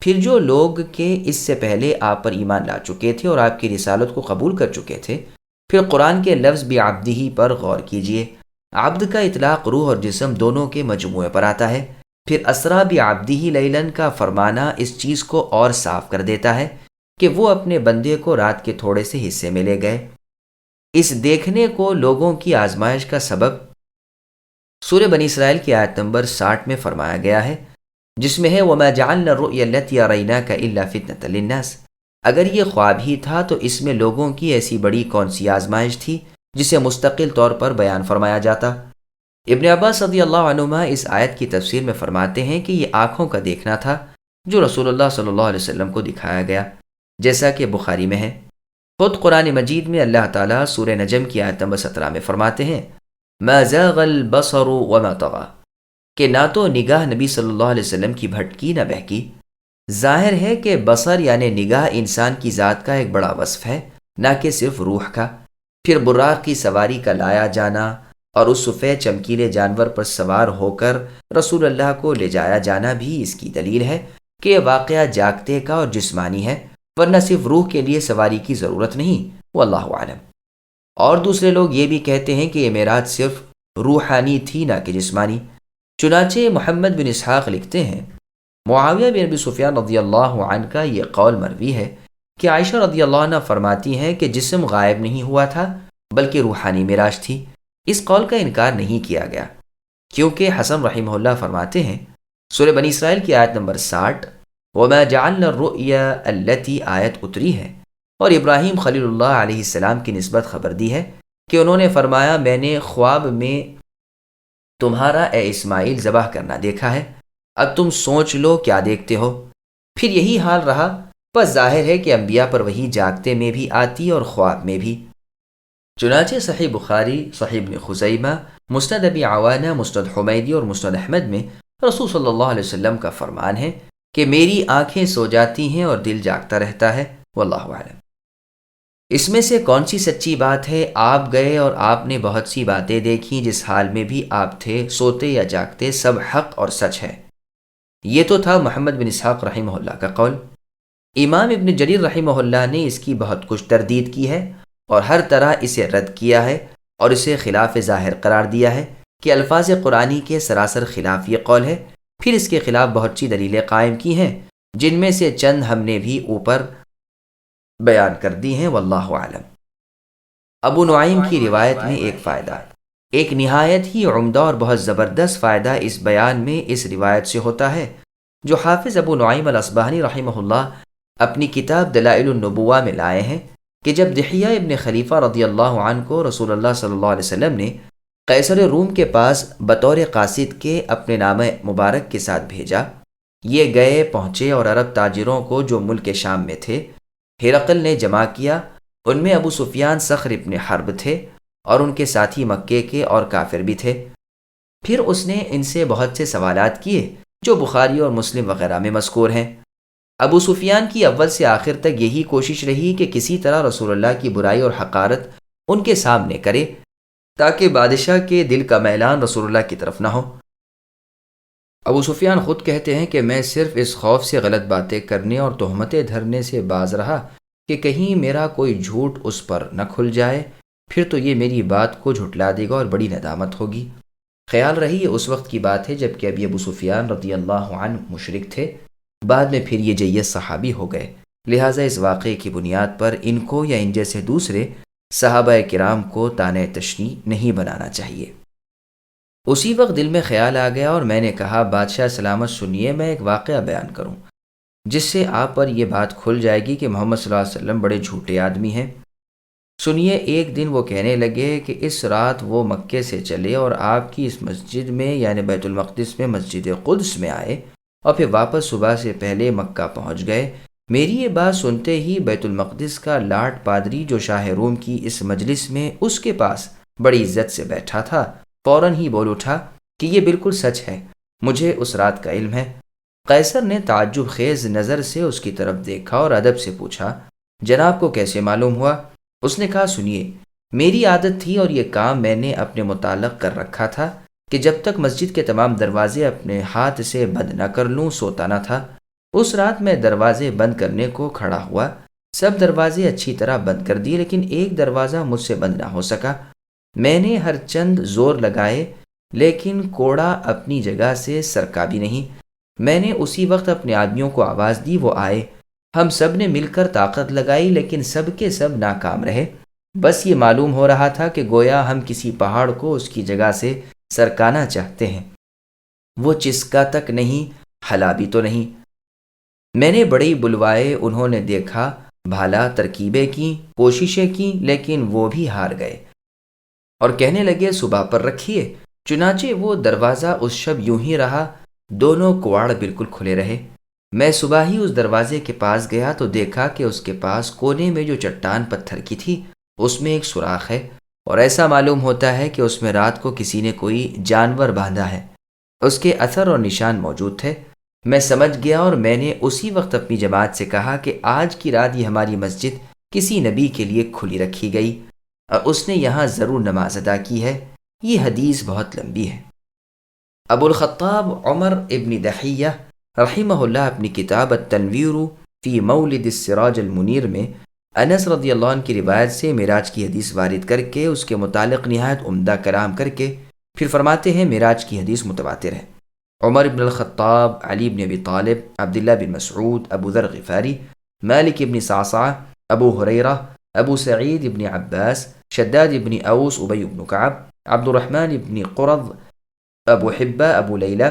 پھر جو لوگ کہ اس سے پہلے آپ پر ایمان لا چکے تھے اور آپ کی رسالت کو قبول کر چکے تھے، پھر قرآن کے لفظ بعبدہ پر غور کیجئے۔ عبد کا اطلاق روح اور جسم دونوں کے مجموعے پر آتا ہے۔ پھر اسرا بعبدہ لیلاً کا فرمانا اس چیز کو اور صاف کر دیتا ہے کہ وہ اپنے بندے کو رات کے تھوڑے سے حصے میں لے گئے۔ اس دیکھنے کو لوگوں کی آزمائش کا سبب سورہ بنی اسرائیل کی آیت نمبر 60 میں فرمایا گیا ہے، جس میں ہے وَمَا جَعَلْنَا الرُّؤْيَا الَّتِي أَرَيْنَاكَ إِلَّا فِتْنَةً لِلنَّاسِ۔ اگر یہ خواب ہی تھا تو اس میں لوگوں کی ایسی بڑی کون سی آزمائش تھی جسے مستقل طور پر بیان فرمایا جاتا۔ ابن عباس رضی اللہ عنہما اس آیت کی تفسیر میں فرماتے ہیں کہ یہ آنکھوں کا دیکھنا تھا جو رسول اللہ صلی اللہ علیہ وسلم کو دکھایا گیا، جیسا کہ بخاری میں ہے۔ خود قرآن مجید میں اللہ تعالیٰ سورہ نجم کی آیت نمبر 17 میں فرماتے ہیں ما زاغ البصر وما طغى، کہ نہ تو نگاہ نبی صلی اللہ علیہ وسلم کی بھٹکی نہ بہکی۔ ظاہر ہے کہ بصر یعنی نگاہ انسان کی ذات کا ایک بڑا وصف ہے، نہ کہ صرف روح کا۔ پھر براق کی سواری کا لایا جانا اور اس سفید چمکیلے جانور پر سوار ہو کر رسول اللہ کو لے جایا جانا بھی اس کی دلیل ہے کہ یہ واقعہ جاگتے کا اور جسمانی ہے، ورنہ صرف روح کے لیے سواری کی ضرورت نہیں، واللہ عالم۔ اور دوسرے لوگ یہ بھی کہتے ہیں کہ یہ معراج صرف روحانی تھی نہ کہ جسمانی۔ چنانچہ محمد بن اسحاق لکھتے ہیں، معاویہ بن ابی سفیان رضی اللہ عنہ کا یہ قول مروی ہے کہ عائشہ رضی اللہ عنہ فرماتی ہیں کہ جسم غائب نہیں ہوا تھا بلکہ روحانی معراج تھی۔ اس قول کا انکار نہیں کیا گیا، کیونکہ حسن رحمہ اللہ فرماتے ہیں، سورہ بنی اسرائیل کی آیت نمبر 60 وَمَا جَعَلْنَا الرُّؤْيَا الَّتِي آیت اتری ہے، اور ابراہیم خلیل اللہ علیہ السلام کی نسبت خبر دی ہے کہ انہوں نے فرمایا، میں نے خواب میں تمہارا اے اسماعیل ذبح کرنا دیکھا ہے، اب تم سوچ لو کیا دیکھتے ہو۔ پھر یہی حال رہا، بس ظاہر ہے کہ انبیاء پر وحی جاگتے میں بھی آتی اور خواب میں بھی۔ چنانچہ صحیح بخاری، صحیح ابن خزیمہ، مسند ابی عوانہ، مسند حمیدی اور مسند احمد میں رسول صلی اللہ علیہ وسلم کا فرمان ہے کہ میری آنکھیں سو جاتی ہیں اور دل جاگتا رہتا ہے، واللہ اعلم۔ اس میں سے کون سی سچی بات ہے؟ آپ گئے اور آپ نے بہت سی باتیں دیکھیں، جس حال میں بھی آپ تھے، سوتے یا جاگتے، سب حق اور سچ ہے۔ یہ تو تھا محمد بن اسحاق رحمہ اللہ کا قول۔ امام ابن جریر رحمہ اللہ نے اس کی بہت کچھ تردید کی ہے اور ہر طرح اسے رد کیا ہے اور اسے خلاف ظاہر قرار دیا ہے کہ الفاظ قرآنی کے سراسر خلاف یہ قول ہے۔ پھر اس کے خلاف بہت سی دلیلیں قائم کی ہیں، جن میں سے چند ہم نے بھی اوپر بیان کر دی ہیں، واللہ اعلم۔ ابو نعیم کی روایت میں ایک فائدہ، ایک نہایت ہی عمدہ اور بہت زبردست فائدہ اس بیان میں اس روایت سے ہوتا ہے، جو حافظ ابو نعیم الاصبہانی رحمہ اللہ اپنی کتاب دلائل النبوہ میں لائے ہیں، کہ جب دحیہ ابن خلیفہ رضی اللہ عنہ کو رسول اللہ صلی اللہ علیہ وسلم نے قیصر روم کے پاس بطور قاصد کے اپنے نام مبارک کے ساتھ بھیجا، یہ گئے پہنچے اور عرب تاجروں کو جو ملک شام میں تھے ہرقل نے جمع کیا۔ ان میں ابو سفیان صخر ابن حرب تھے اور ان کے ساتھی مکے کے اور کافر بھی تھے۔ پھر اس نے ان سے بہت سے سوالات کیے جو بخاری اور مسلم وغیرہ میں مذکور ہیں۔ ابو سفیان کی اول سے آخر تک یہی کوشش رہی کہ کسی طرح رسول اللہ کی برائی اور حقارت ان کے سامنے کرے، تاکہ بادشاہ کے دل کا میلان رسول اللہ کی طرف نہ ہو۔ ابو سفیان خود کہتے ہیں کہ میں صرف اس خوف سے غلط باتیں کرنے اور تہمتیں دھرنے سے باز رہا کہ کہیں میرا کوئی جھوٹ اس پر نہ کھل جائے، پھر تو یہ میری بات کو جھٹلا دے گا اور بڑی ندامت ہوگی۔ خیال رہی یہ اس وقت کی بات ہے جب کہ ابھی ابو سفیان رضی اللہ عنہ مشرک تھے، بعد میں پھر یہ جیت صحابی ہو گئے، لہٰذا اس واقعے کی بنیاد پر ان کو یا ان جیسے دوسرے صحابہ کرام کو طعنہ تشنیع نہیں بنانا چاہیے۔ اسی وقت دل میں خیال آ گیا اور میں نے کہا، بادشاہ سلامت سنیے، میں ایک واقعہ بیان کروں جس سے آپ پر یہ بات کھل جائے گی کہ محمد صلی اللہ علیہ وسلم بڑے جھوٹے آدمی ہیں۔ سنیے، ایک دن وہ کہنے لگے کہ اس رات وہ مکے سے چلے اور آپ کی اس مسجد میں یعنی بیت المقدس میں مسجد قدس میں آئے اور پھر واپس صبح سے پہلے مکہ پہنچ گئے۔ میری یہ بات سنتے ہی بیت المقدس کا لاٹ پادری جو شاہ روم کی اس مجلس میں اس کے پاس بڑی عزت سے بیٹھا تھا، فوراً ہی بول اٹھا کہ یہ بالکل سچ ہے، مجھے اس رات کا علم ہے۔ قیصر نے تعجب خیز نظر سے اس کی طرف دیکھا اور ادب سے پوچھا، جناب کو کیسے معلوم ہوا؟ اس نے کہا، سنیے، میری عادت تھی اور یہ کام میں نے اپنے متعلق کر رکھا تھا کہ جب تک مسجد کے تمام دروازے اپنے ہاتھ سے بند نہ کر لوں سوتا نہ تھا۔ اس رات میں دروازے بند کرنے کو کھڑا ہوا، سب دروازے اچھی طرح بند کر دیے، لیکن ایک دروازہ مجھ سے بند نہ ہو سکا۔ میں نے ہر چند زور لگائے لیکن کوڑا اپنی جگہ سے سرکا بھی نہیں۔ میں نے اسی وقت اپنے آدمیوں کو آواز دی، وہ آئے، ہم سب نے مل کر طاقت لگائی لیکن سب کے سب ناکام رہے۔ بس یہ معلوم ہو رہا تھا کہ گویا ہم کسی پہاڑ کو اس کی جگہ سے سرکانا چاہتے ہیں، وہ چسکا تک نہیں، ہلا بھی تو نہیں۔ میں نے بڑے ہی بلوائے، انہوں نے دیکھا بھالا، ترکیبیں کیں، کوششیں کیں، لیکن وہ بھی ہار گئے اور کہنے لگے صبح پر رکھیے۔ چنانچہ وہ دروازہ اس شب یوں ہی رہا، دونوں کواڑ بالکل کھلے رہے۔ میں صبح ہی اس دروازے کے پاس گیا تو دیکھا کہ اس کے پاس کونے میں جو چٹان پتھر کی تھی اس میں ایک سوراخ ہے، اور ایسا معلوم ہوتا ہے کہ اس میں رات کو کسی نے کوئی جانور باندھا ہے، اس کے اثر اور نشان موجود تھے۔ میں سمجھ گیا اور میں نے اسی وقت اپنی جماعت سے کہا کہ آج کی رات یہ ہماری مسجد کسی نبی کے لیے کھلی رکھی گئی اور اس نے یہاں ضرور نماز ادا کی ہے، یہ حدیث بہت لمبی ہے۔ ابو الخطاب عمر ابن دحیہ رحمہ اللہ اپنی کتاب التنویر فی مولد السراج المنیر میں انس رضی اللہ عنہ کی روایت سے معراج کی حدیث وارد کر کے اس کے متعلق نہایت عمدہ کلام کر کے پھر فرماتے ہیں معراج کی حدیث متواتر ہے۔ عمر بن الخطاب، علی بن ابی طالب، عبداللہ بن مسعود، ابو ذر غفاری، مالک بن صعصعہ، ابو ہریرہ، ابو سعید بن عباس، شداد بن اوس، ابی بن کعب، عبد الرحمن بن قرظ، ابو حبہ، ابو لیلہ،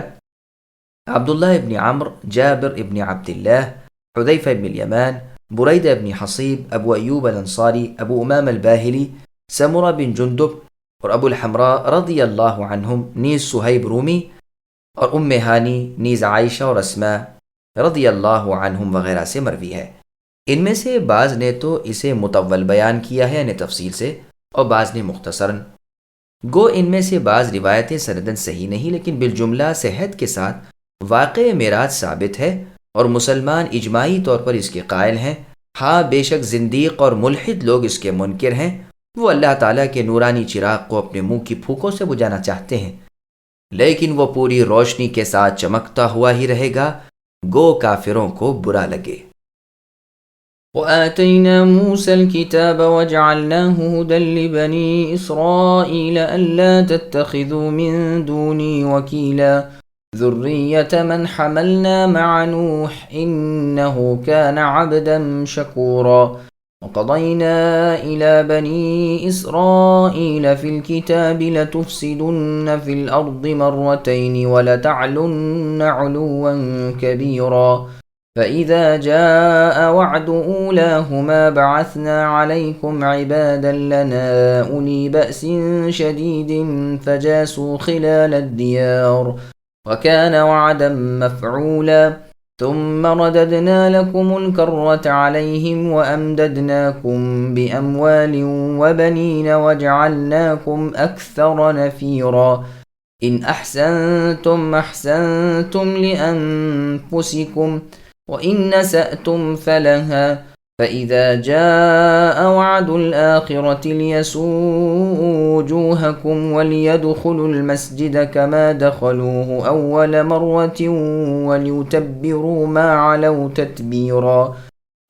عبداللہ بن عمر، جابر بن عبداللہ، حذیفہ بن الیمان، بریدہ بن حصیب، ابو ایوب الانصاری، ابو امام الباہلی، سمرہ بن جندب اور ابو الحمراء رضی اللہ عنہم، نیز صہیب رومی اور ام ہانی، نیز عائشہ اور اسماء رضی اللہ عنہم وغیرہ سے مروی ہے۔ ان میں سے بعض نے تو اسے مطول بیان کیا ہے یعنی تفصیل سے، اور بعض نے مختصراً۔ گو ان میں سے بعض روایتیں سندن صحیح نہیں، لیکن بالجملہ صحت کے ساتھ واقع معراج ثابت ہے اور مسلمان اجماعی طور پر اس کے قائل ہیں۔ ہاں بے شک زندیق اور ملحد لوگ اس کے منکر ہیں، وہ اللہ تعالیٰ کے نورانی چراغ کو اپنے منہ کی پھوکوں سے بجھانا چاہتے ہیں، لیکن وہ پوری روشنی کے ساتھ چمکتا ہوا ہی رہے گا، گو کافروں کو برا لگے۔ وآتينا موسى الكتاب وجعلناه هدى لبني إسرائيل ألا تتخذوا من دوني وكيلا ذرية من حملنا مع نوح إنه كان عبدا شكورا وقضينا إلى بني إسرائيل في الكتاب لتفسدن في الأرض مرتين ولتعلن علوا كبيرا فإذا جاء وعد أولاهما بعثنا عليكم عبادا لنا أولي بأس شديد فجاسوا خلال الديار وكان وعدا مفعولا ثم رددنا لكم الكرة عليهم وأمددناكم بأموال وبنين وجعلناكم أكثر نفيرا إن أحسنتم أحسنتم لأنفسكم وإن أسأتم فلها فإذا جاء وعد الآخرة ليسوءوا وجوهكم وليدخلوا المسجد كما دخلوه أول مرة وليتبروا ما علوا تتبيرا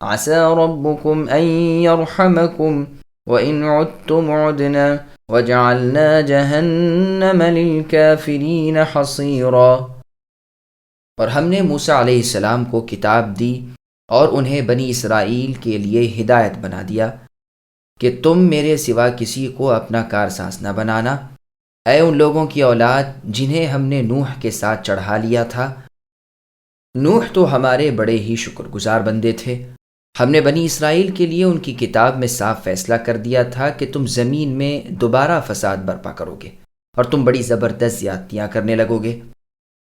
عسى ربكم أن يرحمكم وإن عدتم عدنا وجعلنا جہنم للکافرین حصیرا۔ اور ہم نے موسیٰ علیہ السلام کو کتاب دی اور انہیں بنی اسرائیل کے لیے ہدایت بنا دیا کہ تم میرے سوا کسی کو اپنا کارساز نہ بنانا، اے ان لوگوں کی اولاد جنہیں ہم نے نوح کے ساتھ چڑھا لیا تھا۔ نوح تو ہمارے بڑے ہی شکر گزار بندے تھے۔ ہم نے بنی اسرائیل کے لیے ان کی کتاب میں صاف فیصلہ کر دیا تھا کہ تم زمین میں دوبارہ فساد برپا کرو گے اور تم بڑی زبردست زیادتیاں کرنے لگو گے۔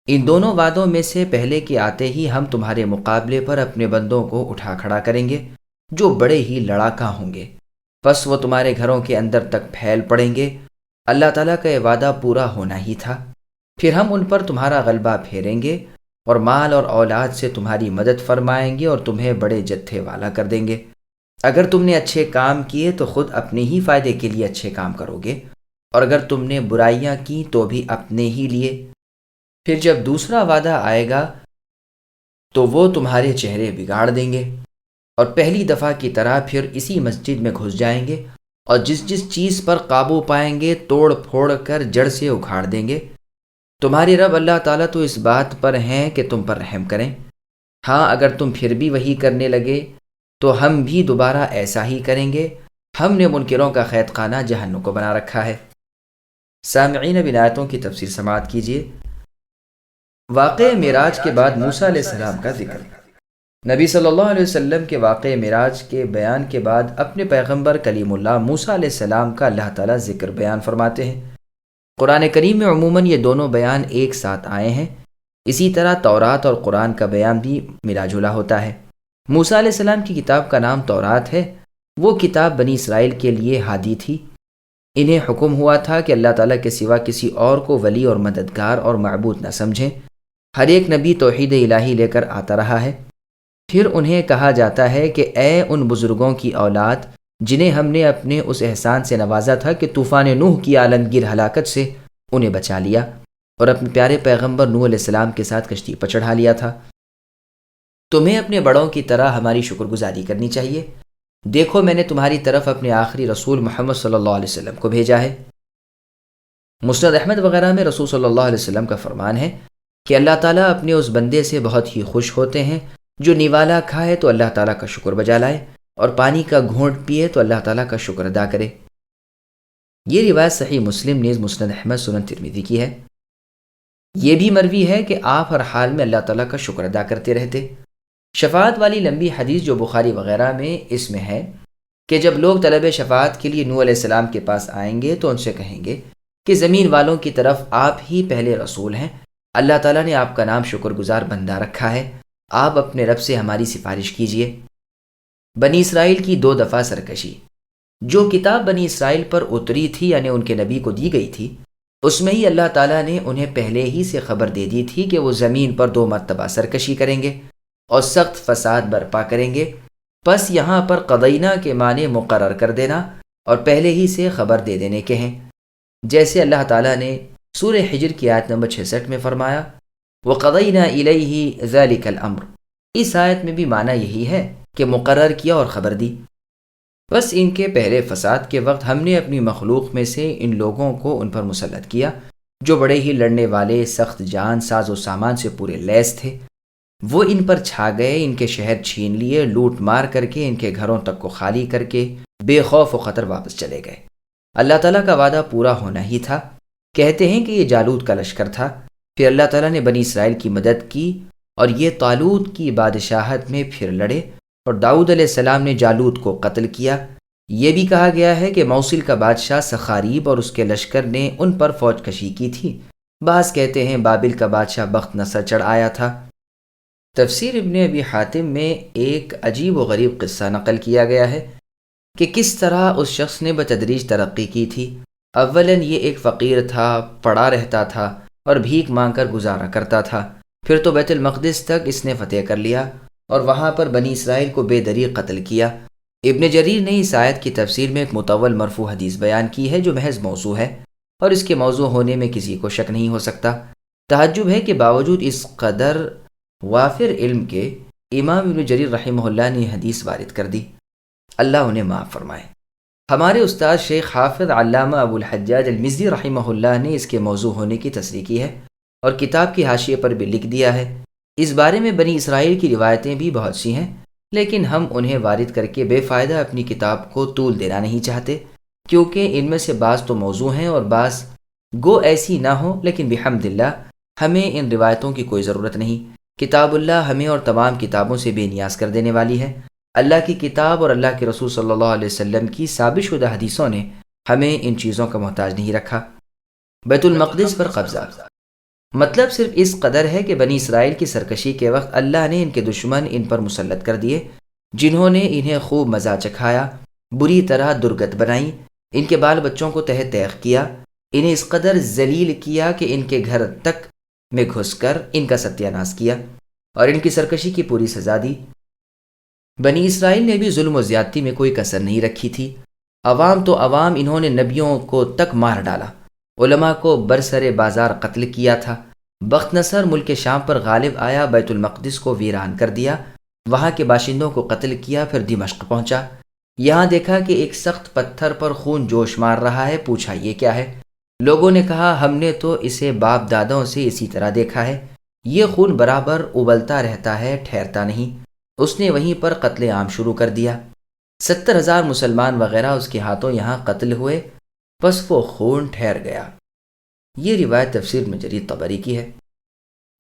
ان دونوں وعدوں میں سے پہلے کے آتے ہی ہم تمہارے مقابلے پر اپنے بندوں کو اٹھا کھڑا کریں گے جو بڑے ہی لڑاکا ہوں گے، بس وہ تمہارے گھروں کے اندر تک پھیل پڑیں گے۔ اللہ تعالیٰ کا یہ وعدہ پورا ہونا ہی تھا۔ پھر ہم ان پر تمہارا غلبہ پھیریں گے اور مال اور اولاد سے تمہاری مدد فرمائیں گے اور تمہیں بڑے جتھے والا کر دیں گے۔ اگر تم نے اچھے کام کیے تو خود اپنے ہی فائدے کے لیے اچھے کام کرو گے، اور اگر تم نے برائیاں کی تو بھی اپنے ہی لیے۔ پھر جب دوسرا وعدہ آئے گا تو وہ تمہارے چہرے بگاڑ دیں گے اور پہلی دفعہ کی طرح پھر اسی مسجد میں گھس جائیں گے اور جس جس چیز پر قابو پائیں گے توڑ پھوڑ کر جڑ سے اکھاڑ دیں گے۔ تمہاری رب اللہ تعالیٰ تو اس بات پر ہیں کہ تم پر رحم کریں۔ ہاں اگر تم پھر بھی وہی کرنے لگے تو ہم بھی دوبارہ ایسا ہی کریں گے۔ ہم نے منکروں کا قید خانہ جہنم کو بنا رکھا ہے۔ سامعین اب ان آیتوں کی تفسیر سماعت کیجیے۔ واقع معراج کے بعد موسیٰ علیہ السلام کا ذکر۔ نبی صلی اللہ علیہ وسلم کے واقع معراج کے بیان کے بعد اپنے پیغمبر کلیم اللہ موسیٰ علیہ السلام کا اللہ تعالیٰ ذکر بیان فرماتے ہیں۔ قرآن کریم میں عموماً یہ دونوں بیان ایک ساتھ آئے ہیں۔ اسی طرح تورات اور قرآن کا بیان بھی ملا جلا ہوتا ہے۔ موسیٰ علیہ السلام کی کتاب کا نام تورات ہے۔ وہ کتاب بنی اسرائیل کے لیے ہادی تھی۔ انہیں حکم ہوا تھا کہ اللہ تعالیٰ کے سوا کسی اور کو ولی اور مددگار اور معبود نہ سمجھیں۔ ہر ایک نبی توحید الہی لے کر آتا رہا ہے۔ پھر انہیں کہا جاتا ہے کہ اے ان بزرگوں کی اولاد جنہیں ہم نے اپنے اس احسان سے نوازا تھا کہ طوفان نوح کی عالمگیر ہلاکت سے انہیں بچا لیا اور اپنے پیارے پیغمبر نوح علیہ السلام کے ساتھ کشتی پر چڑھا لیا تھا۔ تمہیں اپنے بڑوں کی طرح ہماری شکر گزاری کرنی چاہیے۔ دیکھو میں نے تمہاری طرف اپنے آخری رسول محمد صلی اللہ علیہ وسلم کو بھیجا ہے۔ مسند احمد وغیرہ میں رسول صلی اللہ علیہ وسلم کا فرمان ہے کہ اللہ تعالیٰ اپنے اس بندے سے بہت ہی خوش ہوتے ہیں جو نوالا کھائے تو اللہ تعالیٰ کا شکر بجا لائے اور پانی کا گھونٹ پیے تو اللہ تعالیٰ کا شکر ادا کرے۔ یہ روایت صحیح مسلم نیز مسند احمد سنن ترمذی کی ہے۔ یہ بھی مروی ہے کہ آپ ہر حال میں اللہ تعالیٰ کا شکر ادا کرتے رہتے۔ شفاعت والی لمبی حدیث جو بخاری وغیرہ میں اس میں ہے کہ جب لوگ طلب شفاعت کے لیے نوح علیہ السلام کے پاس آئیں گے تو ان سے کہیں گے کہ زمین والوں کی طرف آپ ہی پہلے رسول ہیں، اللہ تعالیٰ نے آپ کا نام شکر گزار بندہ رکھا ہے، آپ اپنے رب سے ہماری سفارش کیجیے۔ بنی اسرائیل کی 2 دفعہ سرکشی۔ جو کتاب بنی اسرائیل پر اتری تھی یعنی ان کے نبی کو دی گئی تھی، اس میں ہی اللہ تعالیٰ نے انہیں پہلے ہی سے خبر دے دی تھی کہ وہ زمین پر 2 مرتبہ سرکشی کریں گے اور سخت فساد برپا کریں گے۔ پس یہاں پر قضینا کے معنی مقرر کر دینا اور پہلے ہی سے خبر دے دینے کے ہیں، جیسے اللہ تعالیٰ نے سورہ حجر کی آیت نمبر 66 میں فرمایا وَقَضَيْنَا إِلَيْهِ ذَلِكَ الْأَمْرُ۔ اس آیت میں بھی معنی یہی ہے کہ مقرر کیا اور خبر دی۔ بس ان کے پہلے فساد کے وقت ہم نے اپنی مخلوق میں سے ان لوگوں کو ان پر مسلط کیا جو بڑے ہی لڑنے والے، سخت جان، ساز و سامان سے پورے لیس تھے۔ وہ ان پر چھا گئے، ان کے شہر چھین لیے، لوٹ مار کر کے ان کے گھروں تک کو خالی کر کے بے خوف و خطر واپس چلے گئے۔ اللہ تعالیٰ کا وعدہ پورا ہونا ہی تھا۔ کہتے ہیں کہ یہ جالوت کا لشکر تھا، پھر اللہ تعالیٰ نے بنی اسرائیل کی مدد کی اور یہ طالوت کی بادشاہت میں پھر لڑے اور داؤد علیہ السلام نے جالوت کو قتل کیا۔ یہ بھی کہا گیا ہے کہ موصل کا بادشاہ سخاریب اور اس کے لشکر نے ان پر فوج کشی کی تھی۔ بعض کہتے ہیں بابل کا بادشاہ بخت نصر چڑھ آیا تھا۔ تفسیر ابن ابی حاتم میں ایک عجیب و غریب قصہ نقل کیا گیا ہے کہ کس طرح اس شخص نے بتدریج ترقی کی تھی۔ اولاً یہ ایک فقیر تھا، پڑا رہتا تھا اور بھیک مانگ کر گزارا کرتا تھا۔ پھر تو بیت المقدس تک اس نے فتح کر لیا اور وہاں پر بنی اسرائیل کو بے دریغ قتل کیا۔ ابن جریر نے اس آیت کی تفسیر میں ایک مطول مرفوع حدیث بیان کی ہے جو محض موضوع ہے اور اس کے موضوع ہونے میں کسی کو شک نہیں ہو سکتا۔ تعجب ہے کہ باوجود اس قدر وافر علم کے امام ابن جریر رحمہ اللہ نے حدیث وارد کر دی، اللہ انہیں معاف فرمائے۔ ہمارے استاد شیخ حافظ علامہ ابو الحجاج المزی رحمہ اللہ نے اس کے موضوع ہونے کی تصریح کی ہے اور کتاب کی حاشیے پر بھی لکھ دیا ہے۔ اس بارے میں بنی اسرائیل کی روایتیں بھی بہت سی ہیں، لیکن ہم انہیں وارد کر کے بے فائدہ اپنی کتاب کو طول دینا نہیں چاہتے، کیونکہ ان میں سے بعض تو موضوع ہیں اور بعض گو ایسی نہ ہو، لیکن بحمد اللہ ہمیں ان روایتوں کی کوئی ضرورت نہیں۔ کتاب اللہ ہمیں اور تمام کتابوں سے بے نیاز کر دینے والی ہے۔ اللہ کی کتاب اور اللہ کے رسول صلی اللہ علیہ وسلم کی ثابت شدہ حدیثوں نے ہمیں ان چیزوں کا محتاج نہیں رکھا۔ بیت المقدس پر قبضہ، مطلب صرف اس قدر ہے کہ بنی اسرائیل کی سرکشی کے وقت اللہ نے ان کے دشمن ان پر مسلط کر دیے، جنہوں نے انہیں خوب مزہ چکھایا، بری طرح درگت بنائی، ان کے بال بچوں کو تہ تیغ کیا، انہیں اس قدر ذلیل کیا کہ ان کے گھر تک میں گھس کر ان کا ستیہ ناش کیا اور ان کی سرکشی کی پوری سزا دی۔ بنی اسرائیل نے بھی ظلم و زیادتی میں کوئی کسر نہیں رکھی تھی۔ عوام تو عوام، انہوں نے نبیوں کو تک مار ڈالا، علماء کو برسر بازار قتل کیا تھا۔ بخت نصر ملک شام پر غالب آیا، بیت المقدس کو ویران کر دیا، وہاں کے باشندوں کو قتل کیا، پھر دمشق پہنچا۔ یہاں دیکھا کہ ایک سخت پتھر پر خون جوش مار رہا ہے، پوچھا یہ کیا ہے؟ لوگوں نے کہا ہم نے تو اسے باپ دادوں سے اسی طرح دیکھا ہے، یہ خون برابر ابلتا رہتا ہے، ٹھہرتا نہیں۔ اس نے وہیں پر قتل عام شروع کر دیا، 70,000 مسلمان وغیرہ اس کے ہاتھوں یہاں قتل ہوئے، پس وہ خون ٹھہر گیا۔ یہ روایت تفسیر میں جریر طبری کی ہے۔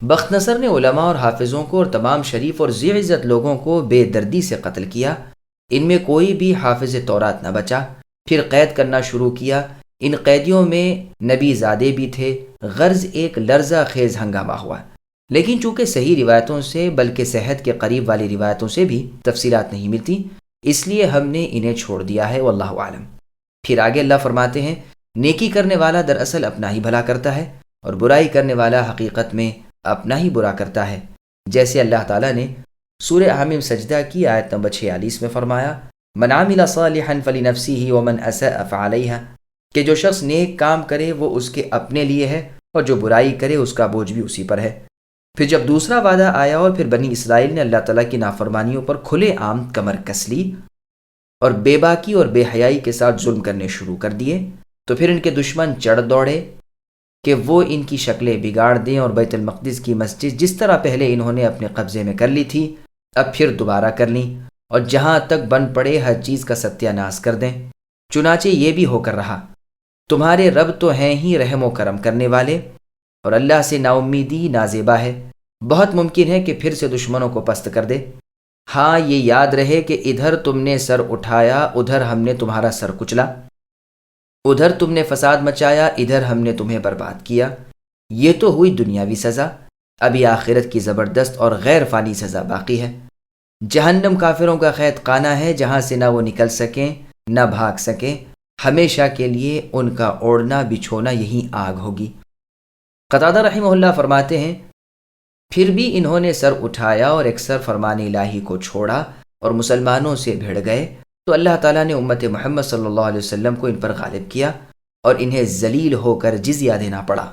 بخت نصر نے علماء اور حافظوں کو اور تمام شریف اور ذی عزت لوگوں کو بے دردی سے قتل کیا، ان میں کوئی بھی حافظ تورات نہ بچا۔ پھر قید کرنا شروع کیا، ان قیدیوں میں نبی زادے بھی تھے۔ غرض ایک لرزہ خیز ہنگامہ ہوا، لیکن چونکہ صحیح روایتوں سے بلکہ صحت کے قریب والی روایتوں سے بھی تفصیلات نہیں ملتی، اس لیے ہم نے انہیں چھوڑ دیا ہے، واللہ عالم۔ پھر آگے اللہ فرماتے ہیں، نیکی کرنے والا دراصل اپنا ہی بھلا کرتا ہے اور برائی کرنے والا حقیقت میں اپنا ہی برا کرتا ہے، جیسے اللہ تعالیٰ نے سورہ حامیم سجدہ کی آیت نمبر 46 میں فرمایا، من عمل صالحا فلنفسه ومن اساء فعليها، کہ جو شخص نیک کام کرے وہ اس کے اپنے لیے ہے اور جو برائی کرے اس کا بوجھ بھی اسی پر ہے۔ پھر جب دوسرا وعدہ آیا اور پھر بنی اسرائیل نے اللہ تعالیٰ کی نافرمانیوں پر کھلے عام کمر کس لی اور بے باکی اور بے حیائی کے ساتھ ظلم کرنے شروع کر دیے، تو پھر ان کے دشمن چڑھ دوڑے کہ وہ ان کی شکلیں بگاڑ دیں اور بیت المقدس کی مسجد جس طرح پہلے انہوں نے اپنے قبضے میں کر لی تھی اب پھر دوبارہ کر لیں، اور جہاں تک بن پڑے ہر چیز کا ستیہ ناش کر دیں۔ چنانچہ یہ بھی ہو کر رہا، تمہارے رب تو ہیں ہی رحم و کرم کرنے والے، اور اللہ سے نا امیدی نازیبا ہے، بہت ممکن ہے کہ پھر سے دشمنوں کو پست کر دے۔ ہاں یہ یاد رہے کہ ادھر تم نے سر اٹھایا ادھر ہم نے تمہارا سر کچلا، ادھر تم نے فساد مچایا ادھر ہم نے تمہیں برباد کیا۔ یہ تو ہوئی دنیاوی سزا، ابھی آخرت کی زبردست اور غیر فانی سزا باقی ہے۔ جہنم کافروں کا قید خانہ ہے جہاں سے نہ وہ نکل سکیں نہ بھاگ سکیں، ہمیشہ کے لیے ان کا اوڑھنا بچھونا یہی آگ ہوگی۔ قتادہ رحمہ اللہ فرماتے ہیں، پھر بھی انہوں نے سر اٹھایا اور اکثر فرمان الہی کو چھوڑا اور مسلمانوں سے بھیڑ گئے، تو اللہ تعالیٰ نے امت محمد صلی اللہ علیہ وسلم کو ان پر غالب کیا اور انہیں ذلیل ہو کر جزیہ دینا پڑا۔